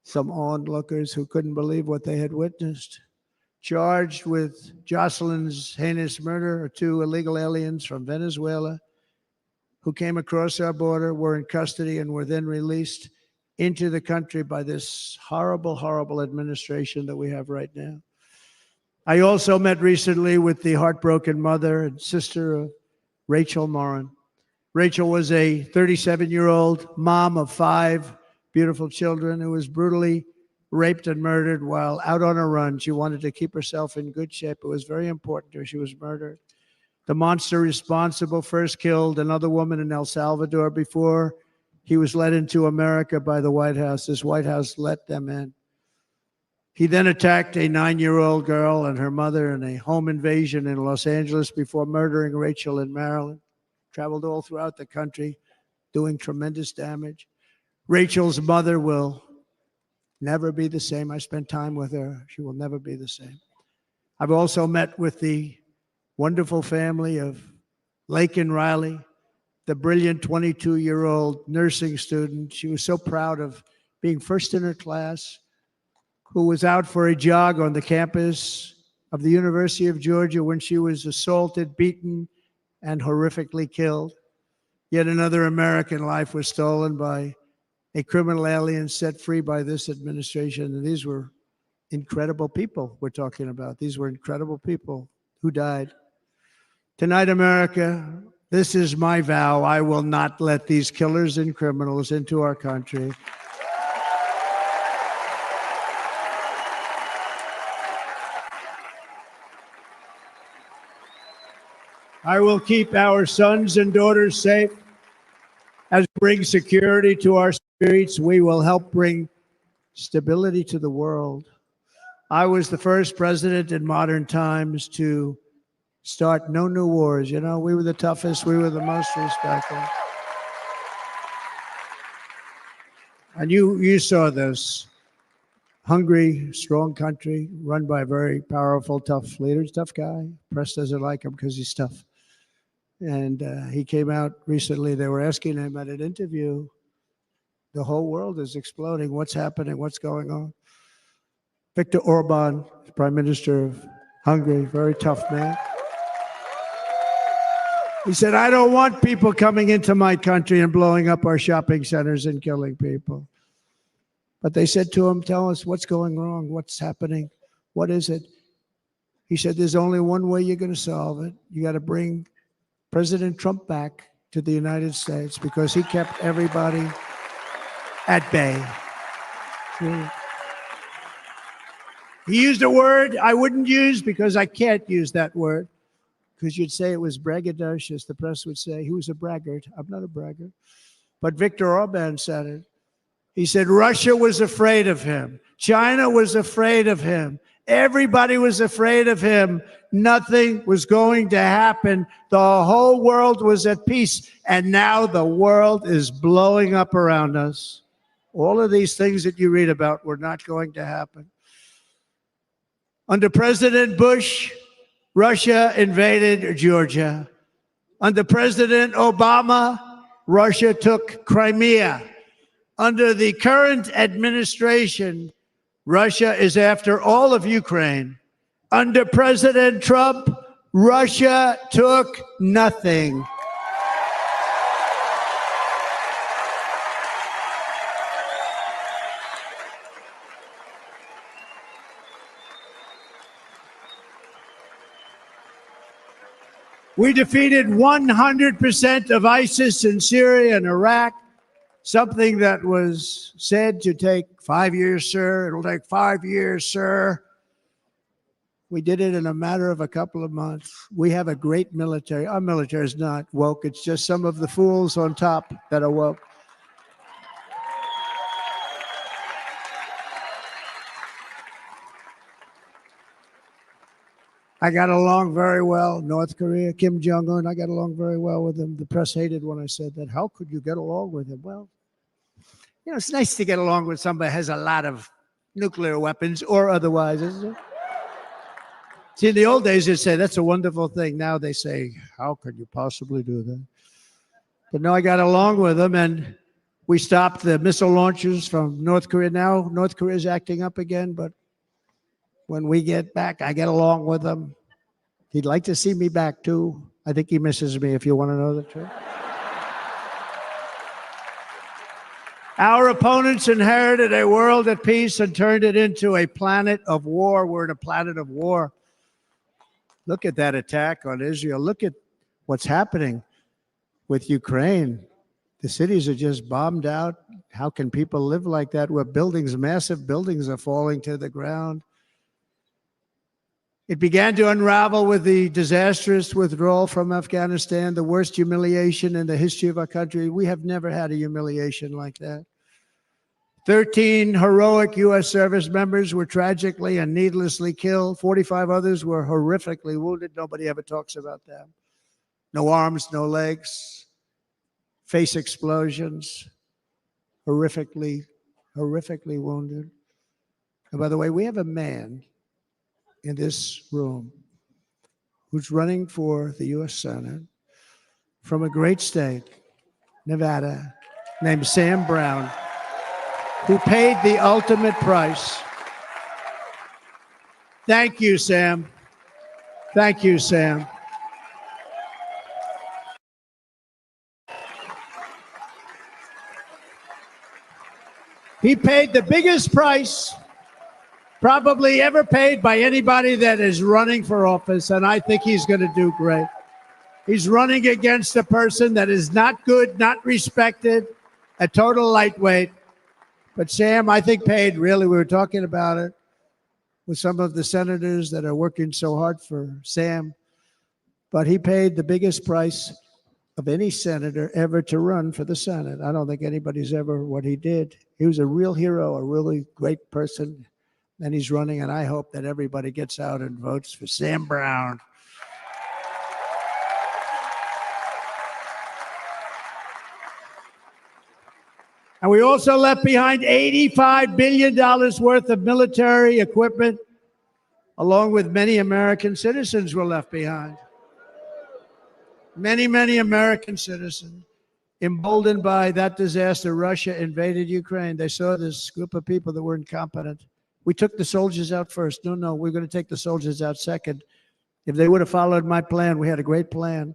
some onlookers who couldn't believe what they had witnessed. Charged with Jocelyn's heinous murder are 2 illegal aliens from Venezuela who came across our border, were in custody, and were then released into the country by this horrible, horrible administration that we have right now. I also met recently with the heartbroken mother and sister of Rachel Morin. Rachel was a 37-year-old mom of 5 beautiful children who was brutally raped and murdered while out on a run. She wanted to keep herself in good shape. It was very important to her. She was murdered. The monster responsible first killed another woman in El Salvador before he was led into America by the White House. This White House let them in. He then attacked a 9-year-old girl and her mother in a home invasion in Los Angeles before murdering Rachel in Maryland. Traveled all throughout the country, doing tremendous damage. Rachel's mother will never be the same. I spent time with her. She will never be the same. I've also met with the wonderful family of Lake and Riley, the brilliant 22-year-old nursing student. She was so proud of being first in her class, who was out for a jog on the campus of the University of Georgia when she was assaulted, beaten, and horrifically killed. Yet another American life was stolen by a criminal alien set free by this administration. And these were incredible people we're talking about. These were incredible people who died. Tonight, America, this is my vow. I will not let these killers and criminals into our country. I will keep our sons and daughters safe. As we bring security to our streets, we will help bring stability to the world. I was the first president in modern times to start no new wars. You know, we were the toughest, we were the most respectful. And you saw this. Hungry, strong country, run by a very powerful, tough leader. Tough guy. Press doesn't like him because he's tough. And he came out recently. They were asking him at an interview, the whole world is exploding. What's happening? What's going on? Viktor Orban, Prime Minister of Hungary, very tough man. He said, I don't want people coming into my country and blowing up our shopping centers and killing people. But they said to him, tell us what's going wrong, what's happening, what is it? He said, there's only one way you're going to solve it. You got to bring President Trump back to the United States because he kept everybody at bay. He used a word I wouldn't use because I can't use that word, because you'd say it was braggadocious. The press would say he was a braggart. I'm not a braggart. But Viktor Orban said it. He said Russia was afraid of him. China was afraid of him. Everybody was afraid of him. Nothing was going to happen. The whole world was at peace. And now the world is blowing up around us. All of these things that you read about were not going to happen. Under President Bush, Russia invaded Georgia. Under President Obama, Russia took Crimea. Under the current administration, Russia is after all of Ukraine. Under President Trump, Russia took nothing. We defeated 100% of ISIS in Syria and Iraq, something that was said to take 5 years, sir. It'll take 5 years, sir. We did it in a matter of a couple of months. We have a great military. Our military is not woke. It's just some of the fools on top that are woke. I got along very well. North Korea, Kim Jong-un, I got along very well with him. The press hated when I said that. How could you get along with him? Well, you know, it's nice to get along with somebody who has a lot of nuclear weapons or otherwise, isn't it? See, in the old days, they'd say, that's a wonderful thing. Now they say, how could you possibly do that? But no, I got along with them, and we stopped the missile launches from North Korea. Now North Korea is acting up again, but when we get back, I get along with him. He'd like to see me back, too. I think he misses me, if you want to know the truth. Our opponents inherited a world at peace and turned it into a planet of war. We're in a planet of war. Look at that attack on Israel. Look at what's happening with Ukraine. The cities are just bombed out. How can people live like that where buildings, massive buildings, are falling to the ground? It began to unravel with the disastrous withdrawal from Afghanistan, the worst humiliation in the history of our country. We have never had a humiliation like that. 13 heroic U.S. service members were tragically and needlessly killed. 45 others were horrifically wounded. Nobody ever talks about them. No arms, no legs, face explosions, horrifically wounded. And by the way, we have a man in this room who's running for the U.S. Senate, from a great state, Nevada, named Sam Brown, who paid the ultimate price. Thank you, Sam. Thank you, Sam. He paid the biggest price probably ever paid by anybody that is running for office, and I think he's going to do great. He's running against a person that is not good, not respected, a total lightweight. But Sam, I think, paid really, we were talking about it with some of the senators that are working so hard for Sam, but he paid the biggest price of any senator ever to run for the Senate. I don't think anybody's ever what he did. He was a real hero, a really great person, and he's running, and I hope that everybody gets out and votes for Sam Brown. And we also left behind $85 billion worth of military equipment, along with many American citizens were left behind. Many, many American citizens, emboldened by that disaster. Russia invaded Ukraine. They saw this group of people that were incompetent. We took the soldiers out first. No, we're going to take the soldiers out second. If they would have followed my plan, we had a great plan.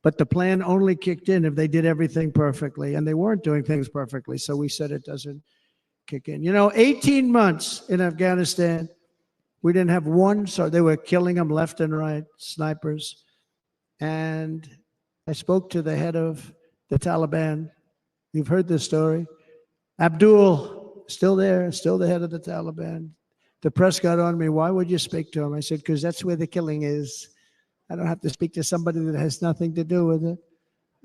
But the plan only kicked in if they did everything perfectly, and they weren't doing things perfectly, so we said it doesn't kick in. 18 months in Afghanistan, we didn't have one, so they were killing them left and right, snipers. And I spoke to the head of the Taliban. You've heard this story. Abdul, still there, still the head of the Taliban. The press got on me, why would you speak to him? I said, because that's where the killing is. I don't have to speak to somebody that has nothing to do with it.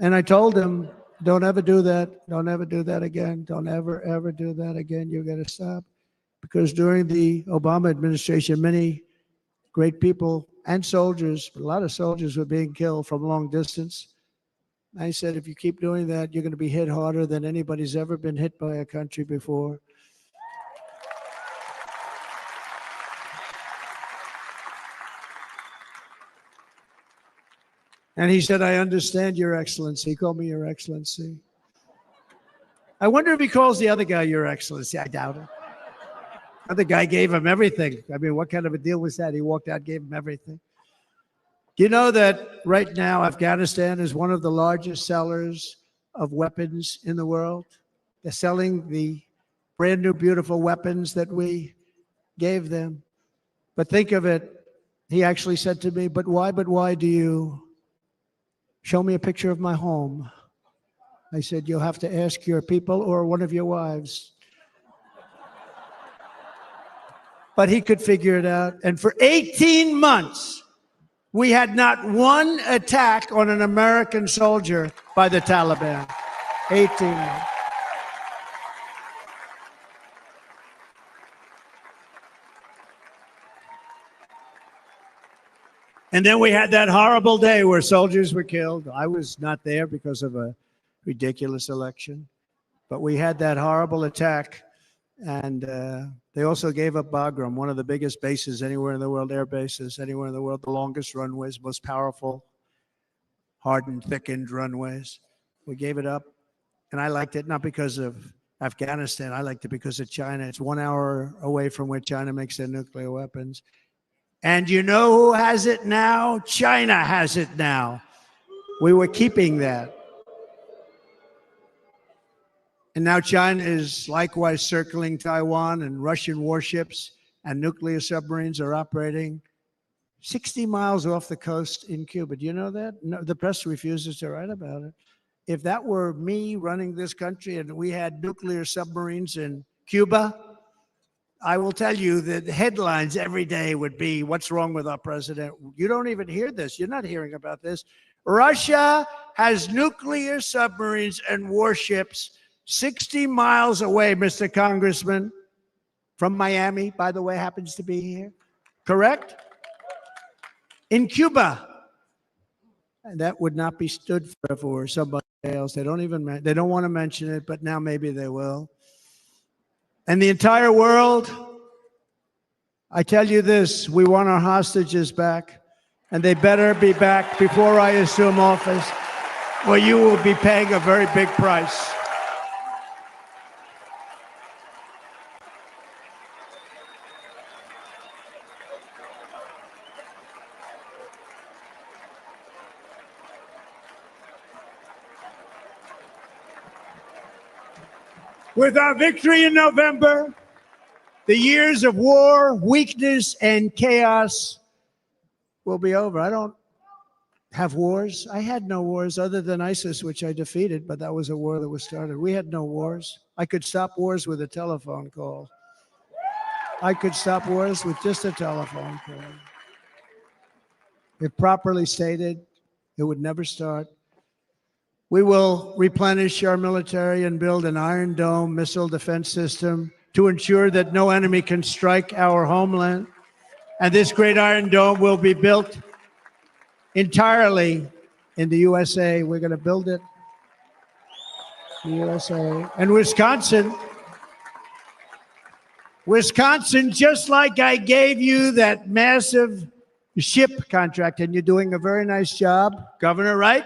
And I told him, don't ever do that. Don't ever do that again. Don't ever, ever do that again. You got to stop. Because during the Obama administration, many great people and soldiers, a lot of soldiers were being killed from long distance. I said, if you keep doing that, you're going to be hit harder than anybody's ever been hit by a country before. And he said, I understand, Your Excellency. He called me Your Excellency. I wonder if he calls the other guy Your Excellency. I doubt it. The other guy gave him everything. I mean, what kind of a deal was that? He walked out, gave him everything. You know that right now, Afghanistan is one of the largest sellers of weapons in the world. They're selling the brand new, beautiful weapons that we gave them. But think of it. He actually said to me, but why do you show me a picture of my home? I said, you'll have to ask your people or one of your wives. But he could figure it out. And for 18 months, we had not one attack on an American soldier by the Taliban. 18 months. And then we had that horrible day where soldiers were killed. I was not there because of a ridiculous election. But we had that horrible attack. And they also gave up Bagram, one of the biggest bases anywhere in the world, air bases anywhere in the world, the longest runways, most powerful, hardened, thickened runways. We gave it up. And I liked it not because of Afghanistan. I liked it because of China. It's 1 hour away from where China makes their nuclear weapons. And you know who has it now? China has it now. We were keeping that. And now China is likewise circling Taiwan, and Russian warships and nuclear submarines are operating 60 miles off the coast in Cuba. Do you know that? No, the press refuses to write about it. If that were me running this country and we had nuclear submarines in Cuba, I will tell you that the headlines every day would be, what's wrong with our president? You don't even hear this. You're not hearing about this. Russia has nuclear submarines and warships 60 miles away, Mr. Congressman, from Miami, by the way, happens to be here. Correct? In Cuba. And that would not be stood for somebody else. They don't want to mention it, but now maybe they will. And the entire world, I tell you this, we want our hostages back, and they better be back before I assume office. Well, you will be paying a very big price. With our victory in November, the years of war, weakness, and chaos will be over. I don't have wars. I had no wars other than ISIS, which I defeated, but that was a war that was started. We had no wars. I could stop wars with a telephone call. I could stop wars with just a telephone call. If properly stated, it would never start. We will replenish our military and build an Iron Dome missile defense system to ensure that no enemy can strike our homeland. And this great Iron Dome will be built entirely in the USA. We're going to build it in the USA. And Wisconsin, just like I gave you that massive ship contract, and you're doing a very nice job, Governor, right?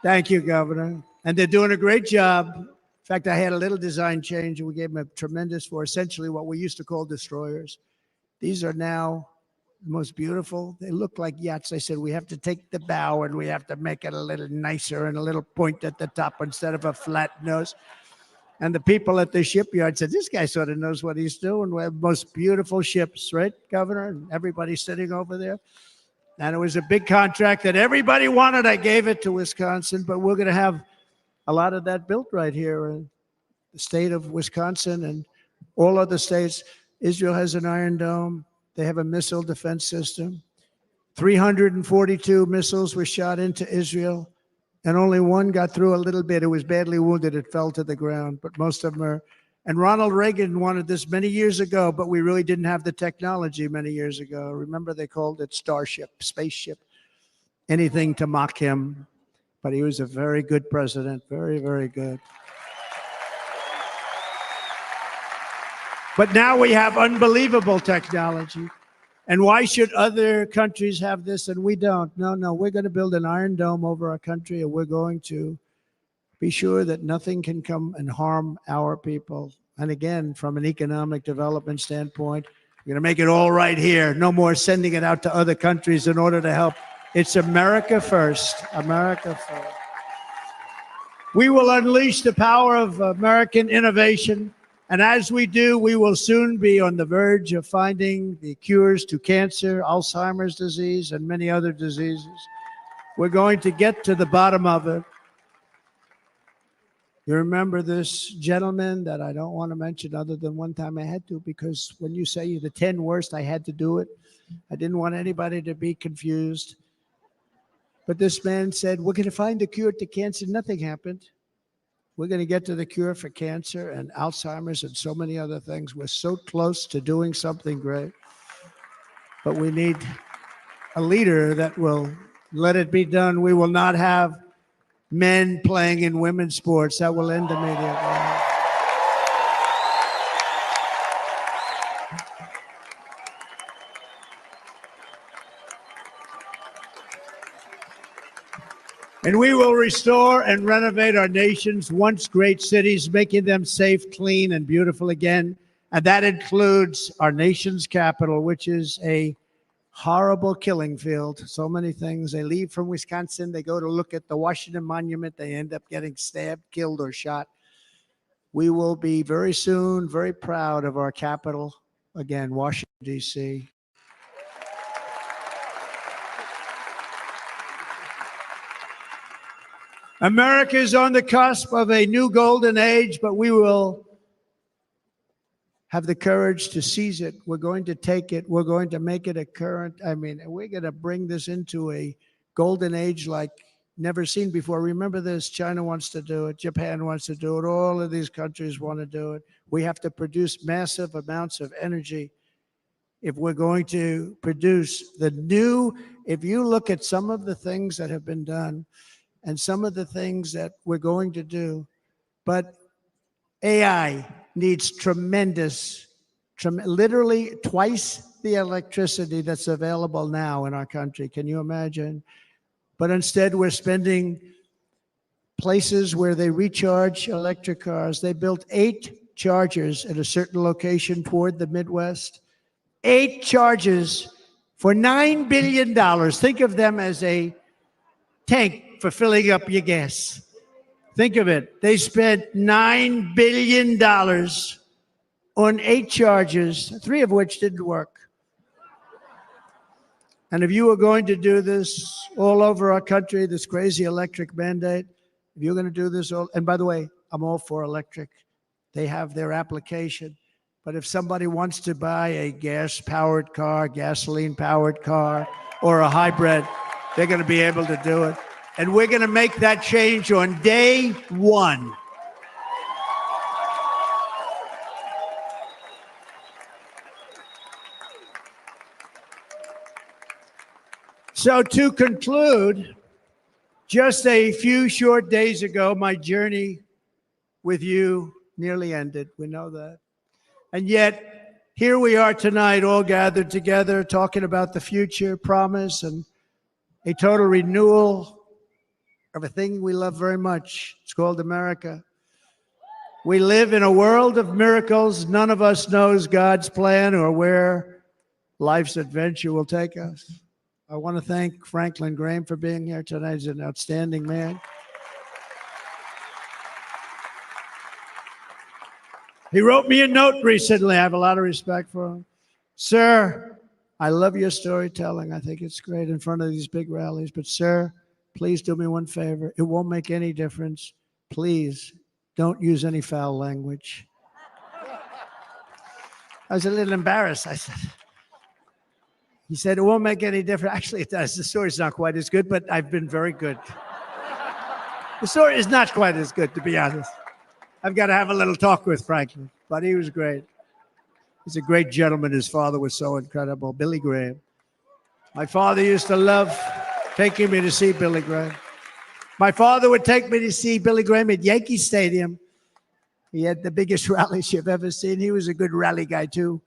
Thank you, Governor. And they're doing a great job. In fact, I had a little design change, and we gave them a tremendous for essentially what we used to call destroyers. These are now the most beautiful. They look like yachts. I said, we have to take the bow and we have to make it a little nicer and a little point at the top instead of a flat nose. And the people at the shipyard said, this guy sort of knows what he's doing. We have the most beautiful ships, right, Governor? And everybody's sitting over there. And it was a big contract that everybody wanted. I gave it to Wisconsin, but we're going to have a lot of that built right here in the state of Wisconsin and all other states. Israel has an Iron Dome. They have a missile defense system. 342 missiles were shot into Israel, and only one got through a little bit. It was badly wounded. It fell to the ground, but most of them are. And Ronald Reagan wanted this many years ago, but we really didn't have the technology many years ago. Remember, they called it Starship, spaceship, anything to mock him. But he was a very good president, very, very good. But now we have unbelievable technology. And why should other countries have this and we don't? No, we're going to build an Iron Dome over our country, and we're going to be sure that nothing can come and harm our people. And again, from an economic development standpoint, we're going to make it all right here. No more sending it out to other countries in order to help. It's America first. America first. We will unleash the power of American innovation. And as we do, we will soon be on the verge of finding the cures to cancer, Alzheimer's disease, and many other diseases. We're going to get to the bottom of it. You remember this gentleman that I don't want to mention other than one time I had to, because when you say the 10 worst, I had to do it. I didn't want anybody to be confused. But this man said, we're going to find the cure to cancer. Nothing happened. We're going to get to the cure for cancer and Alzheimer's and so many other things. We're so close to doing something great. But we need a leader that will let it be done. We will not have men playing in women's sports. That will end immediately. And we will restore and renovate our nation's once great cities, making them safe, clean, and beautiful again. And that includes our nation's capital, which is a horrible killing field. So many things. They leave from Wisconsin. They go to look at the Washington Monument. They end up getting stabbed, killed, or shot. We will be very soon very proud of our capital, again, Washington, D.C. America is on the cusp of a new golden age, but we will have the courage to seize it. We're going to take it. We're going to make it a current. We're going to bring this into a golden age like never seen before. Remember this, China wants to do it. Japan wants to do it. All of these countries want to do it. We have to produce massive amounts of energy if we're going to produce the new. If you look at some of the things that have been done, and some of the things that we're going to do. But AI needs literally twice the electricity that's available now in our country. Can you imagine? but instead we're spending places where they recharge electric cars. They built 8 chargers at a certain location toward the Midwest. 8 chargers for $9 billion. Think of them as a tank for filling up your gas. Think of it. They spent $9 billion on 8 chargers, 3 of which didn't work. And if you were going to do this all over our country, this crazy electric mandate, if you're going to do this all, and by the way, I'm all for electric. They have their application. But if somebody wants to buy a gas-powered car, gasoline-powered car, or a hybrid, they're going to be able to do it. And we're going to make that change on day 1. So to conclude, just a few short days ago, my journey with you nearly ended. We know that. And yet, here we are tonight, all gathered together, talking about the future, promise, and a total renewal of a thing we love very much. It's called America. We live in a world of miracles. None of us knows God's plan or where life's adventure will take us. I want to thank Franklin Graham for being here tonight. He's an outstanding man. He wrote me a note recently. I have a lot of respect for him. Sir, I love your storytelling. I think it's great in front of these big rallies. But sir, please do me one favor. It won't make any difference. Please don't use any foul language. I was a little embarrassed. He said, it won't make any difference. Actually, it does. The story's not quite as good, but I've been very good. The story is not quite as good, to be honest. I've got to have a little talk with Franklin, but he was great. He's a great gentleman. His father was so incredible, Billy Graham. My father used to love taking me to see Billy Graham. My father would take me to see Billy Graham at Yankee Stadium. He had the biggest rallies you've ever seen. He was a good rally guy, too.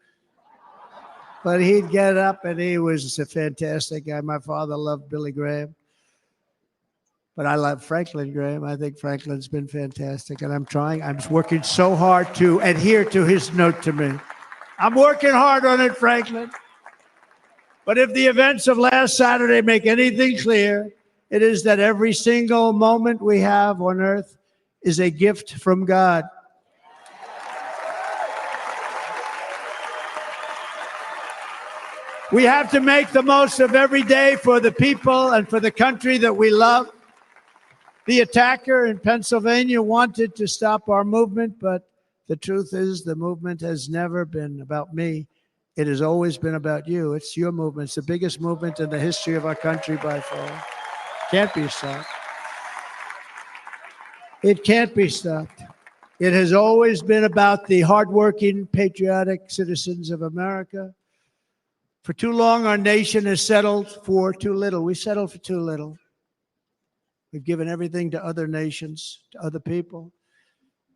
But he'd get up, and he was a fantastic guy. My father loved Billy Graham. But I love Franklin Graham. I think Franklin's been fantastic. And I'm working so hard to adhere to his note to me. I'm working hard on it, Franklin. But if the events of last Saturday make anything clear, it is that every single moment we have on earth is a gift from God. We have to make the most of every day for the people and for the country that we love. The attacker in Pennsylvania wanted to stop our movement, but the truth is the movement has never been about me. It has always been about you. It's your movement. It's the biggest movement in the history of our country by far. Can't be stopped. It can't be stopped. It has always been about the hardworking, patriotic citizens of America. For too long, our nation has settled for too little. We settled for too little. We've given everything to other nations, to other people.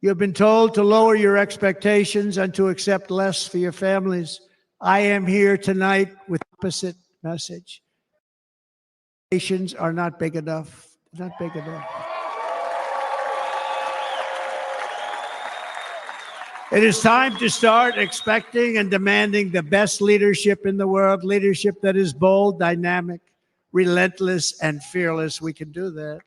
You've been told to lower your expectations and to accept less for your families. I am here tonight with the opposite message. Nations are not big enough. They're not big enough. It is time to start expecting and demanding the best leadership in the world, leadership that is bold, dynamic, relentless, and fearless. We can do that.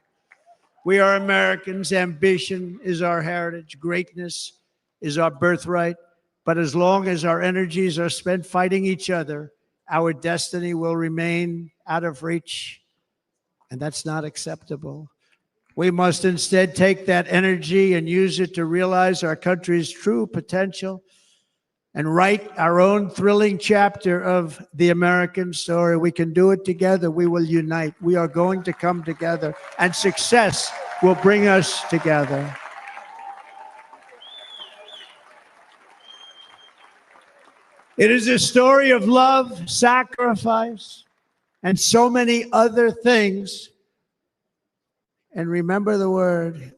We are Americans. Ambition is our heritage. Greatness is our birthright. But as long as our energies are spent fighting each other, our destiny will remain out of reach. And that's not acceptable. We must instead take that energy and use it to realize our country's true potential and write our own thrilling chapter of the American story. We can do it together. We will unite. We are going to come together, and success will bring us together. It is a story of love, sacrifice, and so many other things. And remember the word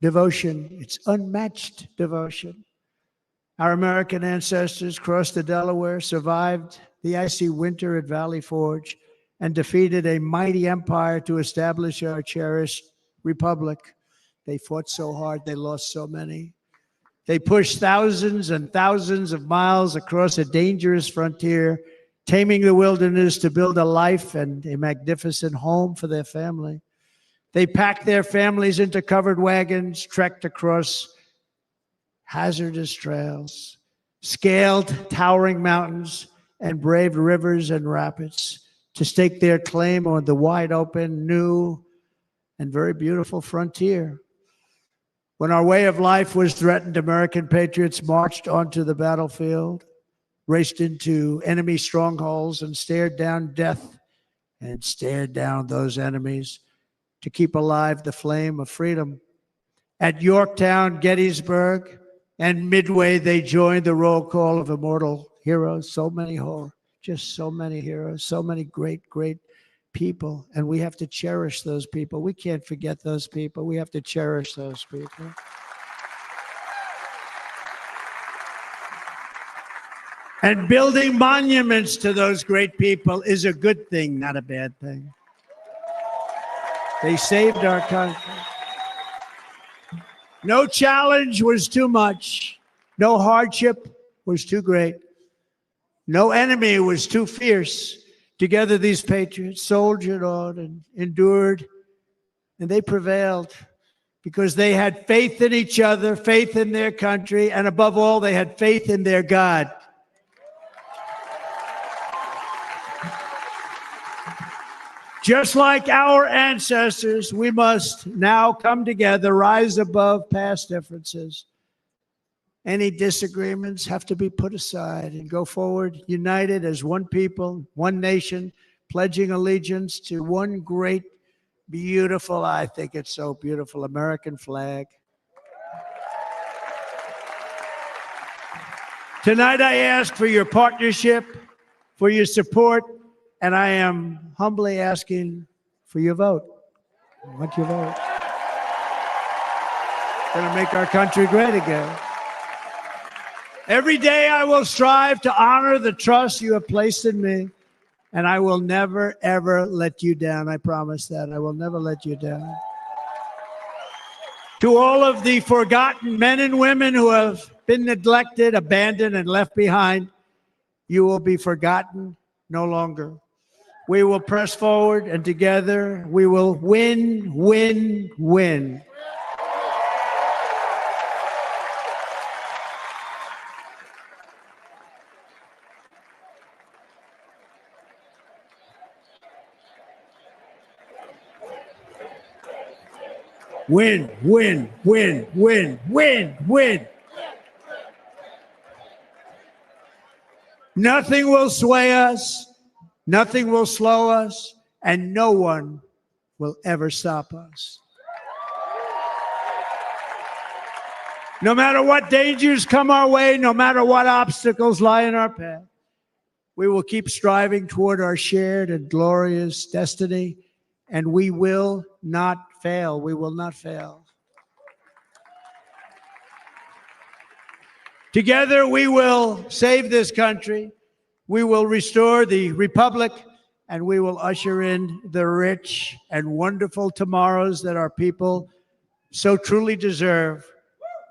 devotion. It's unmatched devotion. Our American ancestors crossed the Delaware, survived the icy winter at Valley Forge, and defeated a mighty empire to establish our cherished republic. They fought so hard, they lost so many. They pushed thousands and thousands of miles across a dangerous frontier, taming the wilderness to build a life and a magnificent home for their family. They packed their families into covered wagons, trekked across hazardous trails, scaled towering mountains, and braved rivers and rapids to stake their claim on the wide open, new, and very beautiful frontier. When our way of life was threatened, American patriots marched onto the battlefield, raced into enemy strongholds, and stared down death and stared down those enemies to keep alive the flame of freedom. At Yorktown, Gettysburg, and Midway, they joined the roll call of immortal heroes. So many just so many heroes, so many great, great people. And we have to cherish those people. We can't forget those people. We have to cherish those people. And building monuments to those great people is a good thing, not a bad thing. They saved our country. No challenge was too much. No hardship was too great. No enemy was too fierce. Together, these patriots soldiered on and endured, and they prevailed because they had faith in each other, faith in their country, and above all, they had faith in their God. Just like our ancestors, we must now come together, rise above past differences. Any disagreements have to be put aside and go forward, united as one people, one nation, pledging allegiance to one great, beautiful, I think it's so beautiful, American flag. Tonight, I ask for your partnership, for your support, and I am humbly asking for your vote. I want your vote. Going to make our country great again. Every day I will strive to honor the trust you have placed in me, and I will never, ever let you down. I promise that. I will never let you down. To all of the forgotten men and women who have been neglected, abandoned, and left behind, you will be forgotten no longer. We will press forward, and together we will win, win, win. Win, win, win, win, win, win. Nothing will sway us, nothing will slow us, and no one will ever stop us. No matter what dangers come our way, no matter what obstacles lie in our path, we will keep striving toward our shared and glorious destiny, and we will not fail. We will not fail. Together, we will save this country. We will restore the republic, and we will usher in the rich and wonderful tomorrows that our people so truly deserve.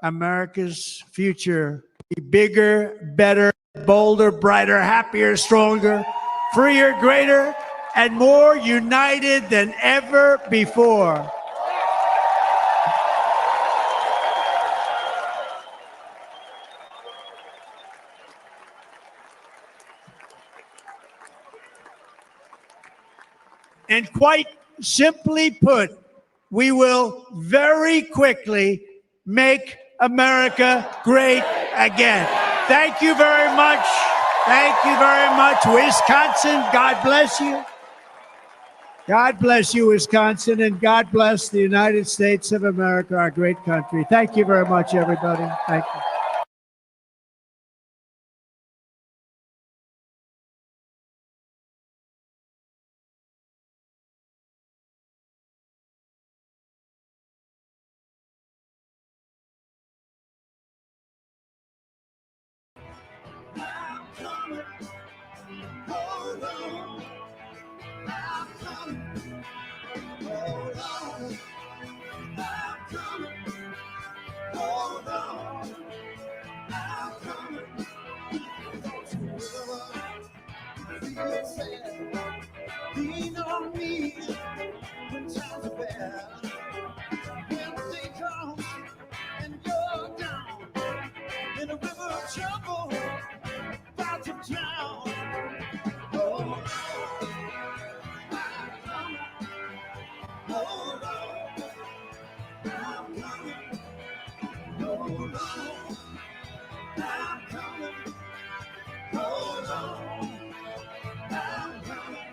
America's future be bigger, better, bolder, brighter, happier, stronger, freer, greater, and more united than ever before. And quite simply put, we will very quickly make America great again. Thank you very much. Thank you very much, Wisconsin. God bless you. God bless you, Wisconsin, and God bless the United States of America, our great country. Thank you very much, everybody. Thank you. Hold on. Lean on me when times are bad. When they come and you're down in a river of trouble, about to drown. Oh, I'm coming. Hold on, I'm coming. Hold on, I'm coming. Hold on, I'm coming.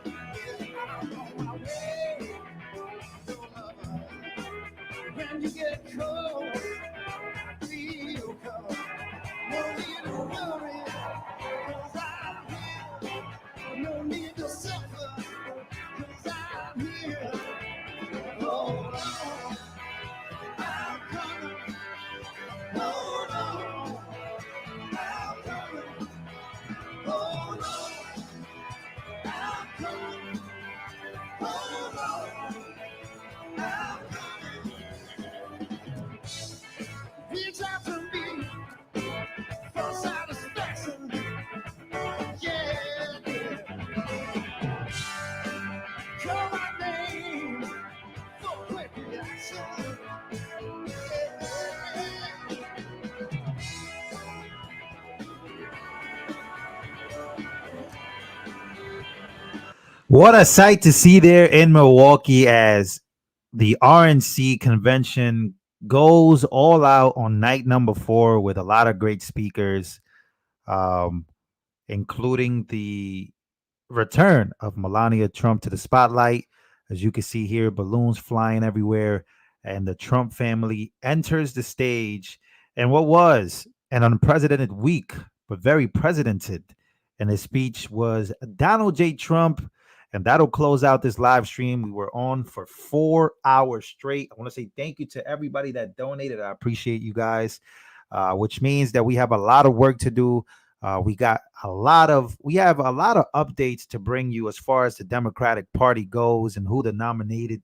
I'm on my way. When you get cold, feel cold. No need to worry, 'cause I'm here. No need to suffer, 'cause I'm here. Hold on, I'm coming. Hold on, I'm coming. Hold on, I'm coming. Hold on, I'm coming. Reach out to me for satisfaction. Yeah, yeah. Call my name for quick reaction. What a sight to see there in Milwaukee as the RNC convention goes all out on night number 4 with a lot of great speakers, um, including the return of Melania Trump to the spotlight. As you can see here, balloons flying everywhere, and the Trump family enters the stage. And what was an unprecedented week, but very presidented. And his speech was Donald J. Trump. And that'll close out this live stream. We were on for 4 hours straight. I want to say thank you to everybody that donated. I appreciate you guys, which means that we have a lot of work to do. We have a lot of updates to bring you as far as the Democratic Party goes and who the nominated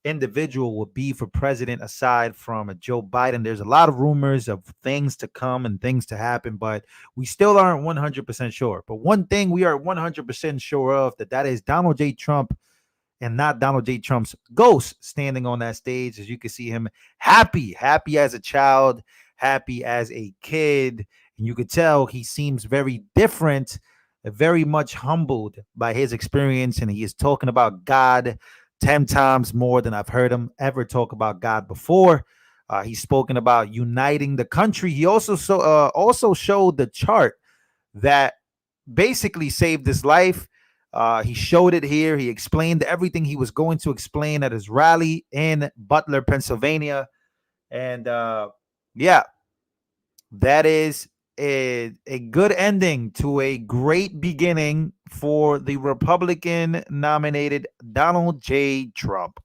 individual will be for president aside from Joe Biden. There's a lot of rumors of things to come and things to happen, but we still aren't 100% sure. But one thing we are 100% sure of, that is Donald J. Trump and not Donald J. Trump's ghost standing on that stage. As you can see him happy as a child, happy as a kid. And you could tell he seems very different, very much humbled by his experience. And he is talking about God 10 times more than I've heard him ever talk about God before. He's spoken about uniting the country. He also showed the chart that basically saved his life. He showed it here. He explained everything he was going to explain at his rally in Butler, Pennsylvania. And yeah, that is a good ending to a great beginning for the Republican nominated Donald J. Trump.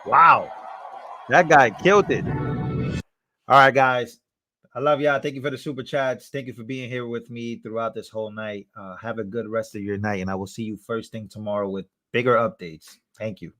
Wow, that guy killed it. All right, guys. I love y'all. Thank you for the super chats. Thank you for being here with me throughout this whole night. Have a good rest of your night, and I will see you first thing tomorrow with bigger updates. Thank you.